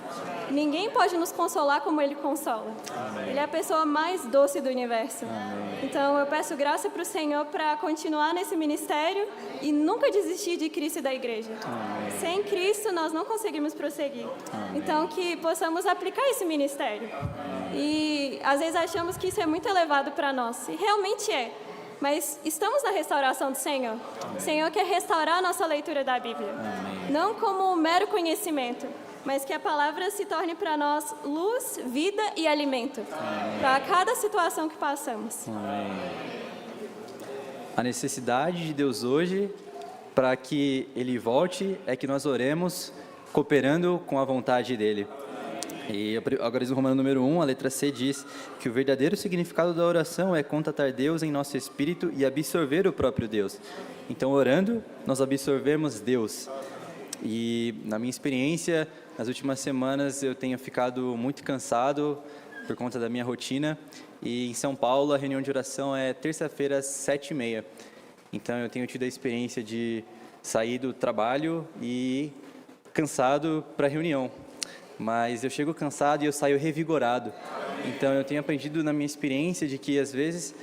Ninguém pode nos consolar como Ele consola. Amém. Ele é a pessoa mais doce do universo. Amém. Então eu peço graça para o Senhor para continuar nesse ministério e nunca desistir de Cristo e da igreja. Amém. Sem Cristo nós não conseguimos prosseguir. Amém. Então que possamos aplicar esse ministério. Amém. E às vezes achamos que isso é muito elevado para nós. E realmente é. Mas estamos na restauração do Senhor. Amém. O Senhor quer restaurar a nossa leitura da Bíblia. Amém. Não como um mero conhecimento, mas que a palavra se torne para nós luz, vida e alimento. Para cada situação que passamos. Amém. A necessidade de Deus hoje, para que Ele volte, é que nós oremos cooperando com a vontade dEle. E agora, no Romano número 1, a letra C diz que o verdadeiro significado da oração é contatar Deus em nosso espírito e absorver o próprio Deus. Então, orando, nós absorvemos Deus. E, na minha experiência, nas últimas semanas, eu tenho ficado muito cansado por conta da minha rotina. E, em São Paulo, a reunião de oração é terça-feira, às 7h30. Então, eu tenho tido a experiência de sair do trabalho e cansado para a reunião. Mas eu chego cansado e eu saio revigorado. Então eu tenho aprendido na minha experiência de que às vezes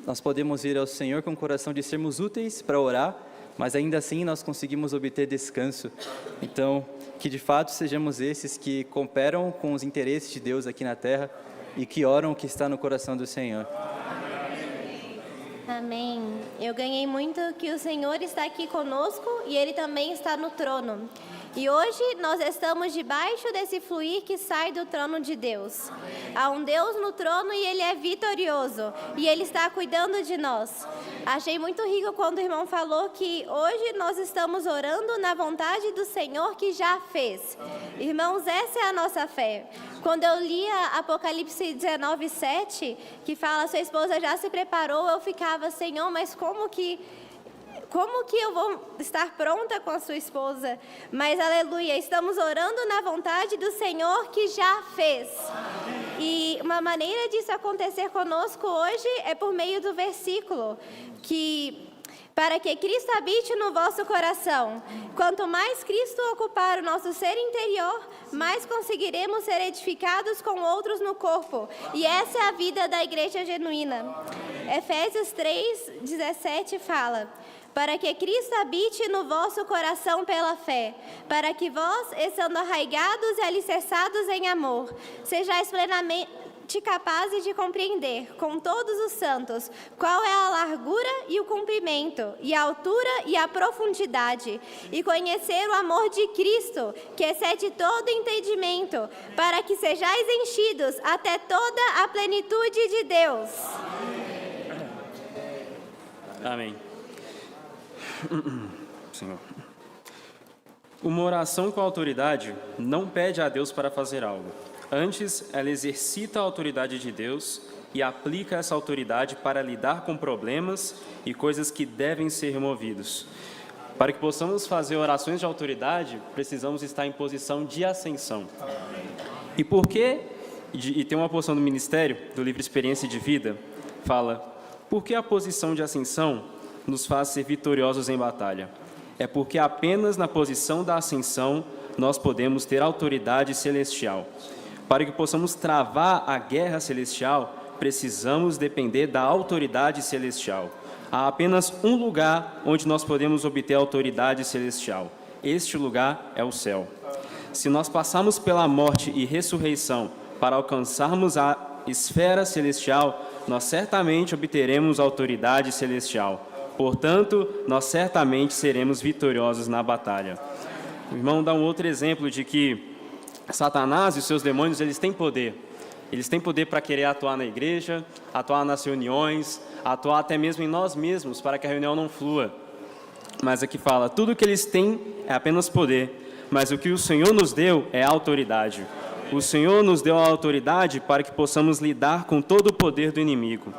nós podemos ir ao Senhor com o coração de sermos úteis para orar, mas ainda assim nós conseguimos obter descanso. Então, que de fato sejamos esses que cooperam com os interesses de Deus aqui na terra e que oram o que está no coração do Senhor. Amém. Eu ganhei muito que o Senhor está aqui conosco e Ele também está no trono. E hoje nós estamos debaixo desse fluir que sai do trono de Deus. Há um Deus no trono e Ele é vitorioso. E Ele está cuidando de nós. Achei muito rico quando o irmão falou que hoje nós estamos orando na vontade do Senhor que já fez. Irmãos, essa é a nossa fé. Quando eu lia Apocalipse 19:7, que fala, sua esposa já se preparou, eu ficava, Senhor, mas como que eu vou estar pronta com a sua esposa? Mas, aleluia, estamos orando na vontade do Senhor que já fez. E uma maneira disso acontecer conosco hoje é por meio do versículo, que para que Cristo habite no vosso coração. Quanto mais Cristo ocupar o nosso ser interior, mais conseguiremos ser edificados com outros no corpo. E essa é a vida da igreja genuína. Efésios 3:17 fala: para que Cristo habite no vosso coração pela fé, para que vós, estando arraigados e alicerçados em amor, sejais plenamente capazes de compreender com todos os santos qual é a largura e o comprimento, e a altura e a profundidade, e conhecer o amor de Cristo, que excede todo entendimento, para que sejais enchidos até toda a plenitude de Deus. Amém. Senhor. Uma oração com autoridade não pede a Deus para fazer algo. Antes, ela exercita a autoridade de Deus e aplica essa autoridade para lidar com problemas e coisas que devem ser removidos. Para que possamos fazer orações de autoridade, precisamos estar em posição de ascensão. E por que e tem uma porção do ministério, do livro Experiência de Vida, fala: porque a posição de ascensão nos faz ser vitoriosos em batalha? É porque apenas na posição da ascensão nós podemos ter autoridade celestial. Para que possamos travar a guerra celestial, precisamos depender da autoridade celestial. Há apenas um lugar onde nós podemos obter autoridade celestial. Este lugar é o céu. Se nós passarmos pela morte e ressurreição para alcançarmos a esfera celestial, nós certamente obteremos autoridade celestial. Portanto, nós certamente seremos vitoriosos na batalha. O irmão dá um outro exemplo de que Satanás e os seus demônios, eles têm poder. Eles têm poder para querer atuar na igreja, atuar nas reuniões, atuar até mesmo em nós mesmos, para que a reunião não flua. Mas aqui fala, tudo que eles têm é apenas poder, mas o que o Senhor nos deu é autoridade. O Senhor nos deu a autoridade para que possamos lidar com todo o poder do inimigo.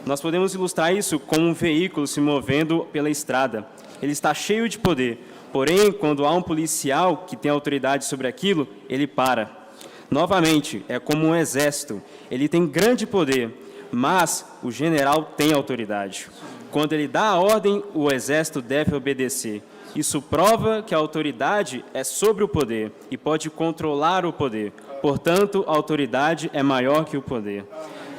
Nós podemos ilustrar isso com um veículo se movendo pela estrada. Ele está cheio de poder, porém, quando há um policial que tem autoridade sobre aquilo, ele para. Novamente, é como um exército. Ele tem grande poder, mas o general tem autoridade. Quando ele dá a ordem, o exército deve obedecer. Isso prova que a autoridade é sobre o poder e pode controlar o poder. Portanto, a autoridade é maior que o poder.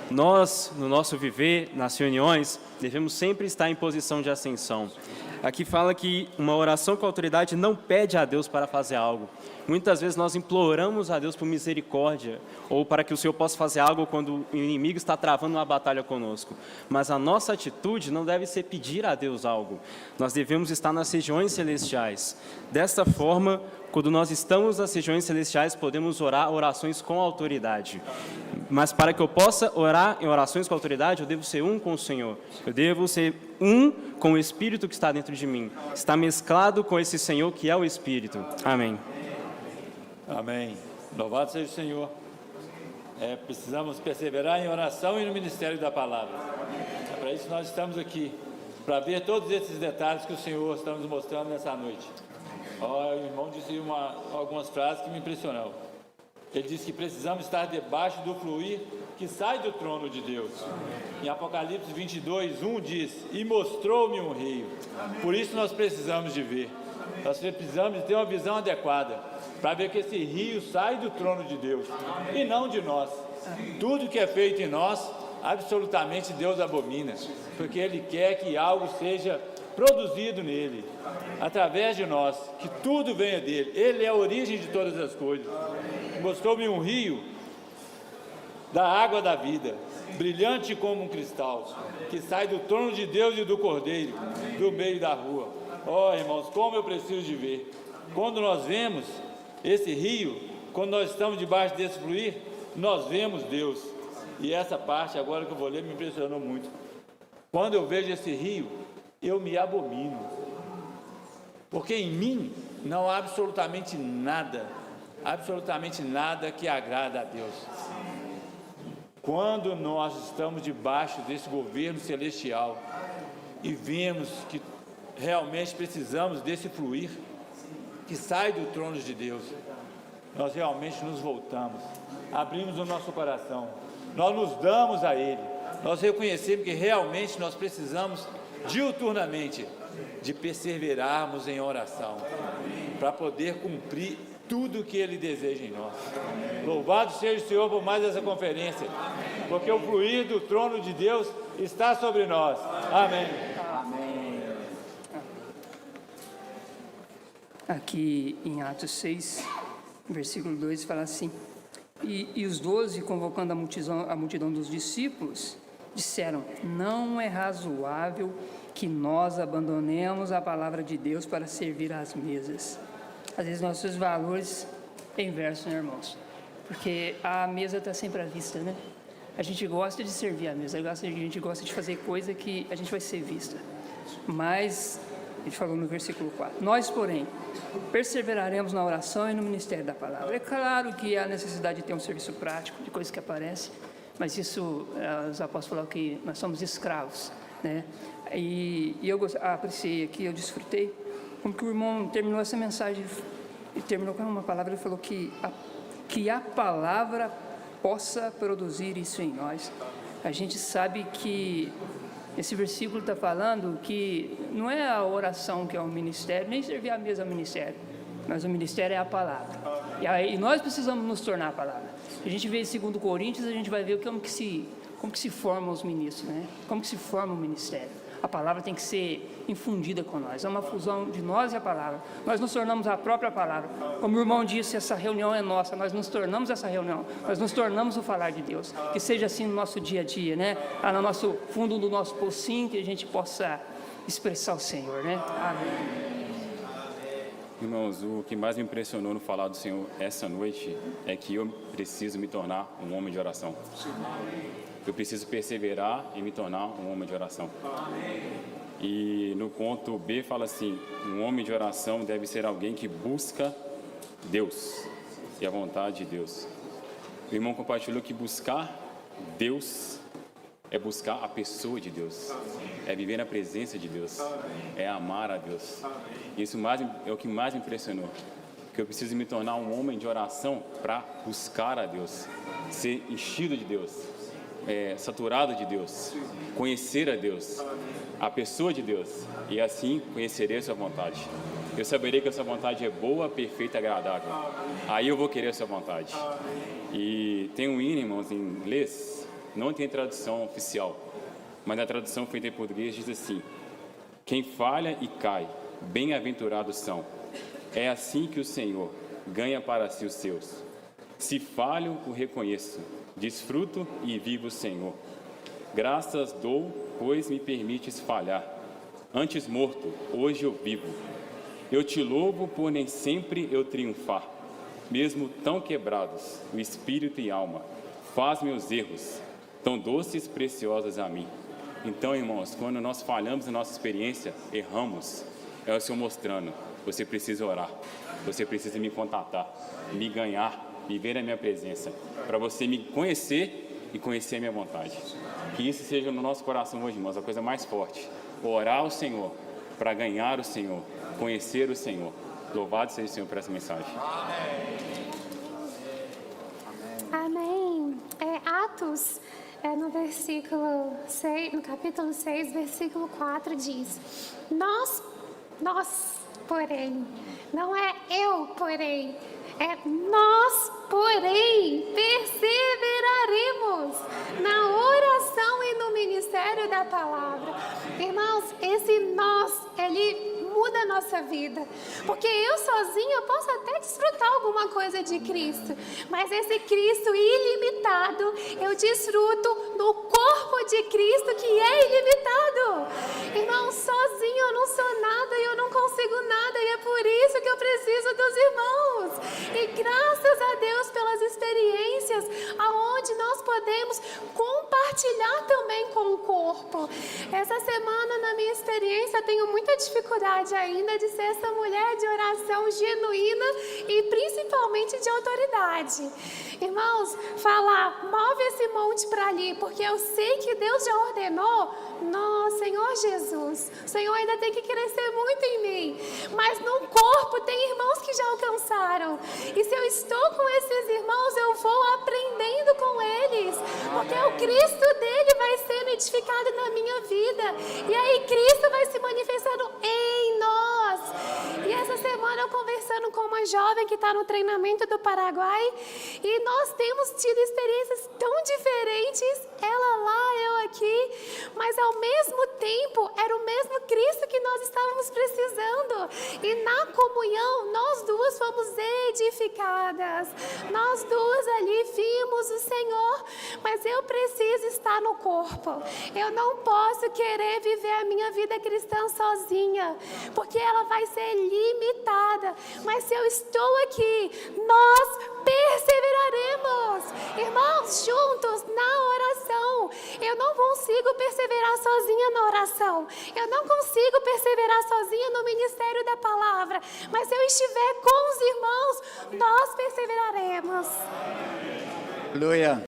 Nós, no nosso viver, nas reuniões, devemos sempre estar em posição de ascensão. Aqui fala que uma oração com autoridade não pede a Deus para fazer algo. Muitas vezes nós imploramos a Deus por misericórdia ou para que o Senhor possa fazer algo quando o inimigo está travando uma batalha conosco. Mas a nossa atitude não deve ser pedir a Deus algo. Nós devemos estar nas regiões celestiais. Desta forma, quando nós estamos nas regiões celestiais, podemos orar orações com autoridade. Mas para que eu possa orar em orações com autoridade, eu devo ser um com o Senhor. Eu devo ser um com o Espírito que está dentro de mim. Está mesclado com esse Senhor que é o Espírito. Amém. Amém. Louvado seja o Senhor. Precisamos perseverar em oração e no ministério da palavra. É para isso que nós estamos aqui, para ver todos esses detalhes que o Senhor está nos mostrando nessa noite. O irmão disse algumas frases que me impressionaram. Ele disse que precisamos estar debaixo do fluir que sai do trono de Deus. Em Apocalipse 22, 1 diz: e mostrou-me um rio. Por isso nós precisamos de ver. Nós precisamos de ter uma visão adequada para ver que esse rio sai do trono de Deus e não de nós. Tudo que é feito em nós, absolutamente Deus abomina, porque Ele quer que algo seja produzido nele, através de nós, que tudo venha dele. Ele é a origem de todas as coisas. Mostrou-me um rio da água da vida, brilhante como um cristal, que sai do trono de Deus e do Cordeiro, do meio da rua. Irmãos, como eu preciso de ver. Quando nós vemos esse rio, quando nós estamos debaixo desse fluir, nós vemos Deus. E essa parte agora que eu vou ler me impressionou muito. Quando eu vejo esse rio, eu me abomino, porque em mim não há absolutamente nada que agrada a Deus. Quando nós estamos debaixo desse governo celestial e vemos que realmente precisamos desse fluir que sai do trono de Deus, nós realmente nos voltamos, abrimos o nosso coração, nós nos damos a Ele, nós reconhecemos que realmente nós precisamos diuturnamente de perseverarmos em oração para poder cumprir tudo o que Ele deseja em nós. Louvado seja o Senhor por mais essa conferência, porque o fluir do trono de Deus está sobre nós. Amém. Aqui em Atos 6, versículo 2, fala assim: e os 12, convocando a multidão dos discípulos, disseram: não é razoável que nós abandonemos a palavra de Deus para servir às mesas. Às vezes nossos valores é inverso, né, irmãos? Porque a mesa está sempre à vista, né? A gente gosta de servir a mesa, a gente gosta de fazer coisa que a gente vai ser vista. Mas, ele falou no versículo 4, nós, porém, perseveraremos na oração e no ministério da palavra. É claro que há necessidade de ter um serviço prático, de coisas que aparecem, mas isso, os apóstolos falaram que nós somos escravos, né? E eu apreciei aqui, eu desfrutei, como que o irmão terminou essa mensagem, e terminou com uma palavra, ele falou que a palavra possa produzir isso em nós. A gente sabe que esse versículo está falando que não é a oração que é o ministério, nem servir a mesa é o ministério, mas o ministério é a palavra. E nós precisamos nos tornar a palavra. A gente vê em 2 Coríntios, a gente vai ver como que se formam os ministros, né? Como que se forma o ministério. A palavra tem que ser infundida com nós. É uma fusão de nós e a palavra. Nós nos tornamos a própria palavra. Como o irmão disse, essa reunião é nossa. Nós nos tornamos essa reunião. Nós nos tornamos o falar de Deus. Que seja assim no nosso dia a dia, né? Lá no nosso fundo do nosso pocinho, que a gente possa expressar o Senhor, né? Amém. Irmãos, o que mais me impressionou no falar do Senhor essa noite é que eu preciso me tornar um homem de oração. Eu preciso perseverar em me tornar um homem de oração. E no ponto B fala assim, um homem de oração deve ser alguém que busca Deus e a vontade de Deus. O irmão compartilhou que buscar Deus é buscar a pessoa de Deus, é viver na presença de Deus, é amar a Deus. Isso é o que mais me impressionou, que eu preciso me tornar um homem de oração para buscar a Deus, ser enchido de Deus, saturado de Deus, conhecer a Deus, a pessoa de Deus, e assim conhecerei a sua vontade. Eu saberei que a sua vontade é boa, perfeita e agradável. Aí eu vou querer a sua vontade. E tem um hino, irmãos, em inglês, não tem tradução oficial, mas a tradução feita em português diz assim: quem falha e cai, bem-aventurados são. É assim que o Senhor ganha para si os seus. Se falho, o reconheço, desfruto e vivo o Senhor. Graças dou, pois me permites falhar. Antes morto, hoje eu vivo. Eu te louvo por nem sempre eu triunfar. Mesmo tão quebrados, o espírito e alma, faz meus erros, tão doces e preciosos a mim. Então, irmãos, quando nós falhamos na nossa experiência, erramos, é o Senhor mostrando, você precisa orar, você precisa me contatar, me ganhar, viver a minha presença, para você me conhecer e conhecer a minha vontade. Que isso seja no nosso coração hoje, irmãos, a coisa mais forte. Orar ao Senhor, para ganhar o Senhor, conhecer o Senhor. Louvado seja o Senhor por essa mensagem. Amém. Atos, no versículo 6, no capítulo 6, versículo 4 diz: nós, porém, não é eu, porém, é nós, porém, perseveraremos na oração e no ministério da palavra. Irmãos, esse nós, ele muda a nossa vida, porque eu sozinha eu posso até desfrutar alguma coisa de Cristo, mas esse Cristo ilimitado, eu desfruto no corpo de Cristo que é ilimitado. Irmãos, sozinho eu não sou nada e eu não consigo nada, e é por isso que eu preciso dos irmãos. E graças a Deus pelas experiências aonde nós podemos compartilhar também com o corpo. Essa semana, na minha experiência, eu tenho muita dificuldade ainda de ser essa mulher de oração genuína e principalmente de autoridade. Irmãos, falar, move esse monte para ali, porque eu sei que Deus já ordenou. Nossa, Senhor Jesus, o Senhor ainda tem que crescer muito em mim, mas no corpo tem irmãos que já alcançaram, e se eu estou com esses irmãos, eu vou aprendendo com eles, porque o Cristo dele vai sendo edificado na minha vida, e aí Cristo vai se manifestando em nós. E essa semana eu conversando com uma jovem que está no treinamento do Paraguai, e nós temos tido experiências tão diferentes, ela lá, eu aqui, mas ao mesmo tempo era o mesmo Cristo que nós estávamos precisando, e na comunhão nós duas fomos edificadas, nós duas ali vimos o Senhor, mas eu preciso estar no corpo, eu não posso querer viver a minha vida cristã sozinha, porque ela vai ser limitada, mas se eu estou aqui, nós perseveraremos, irmãos, juntos na oração. Eu não consigo perseverar sozinha na oração, eu não consigo perseverar sozinha no ministério da palavra, mas se eu estiver com os irmãos, nós perseveraremos. Aleluia.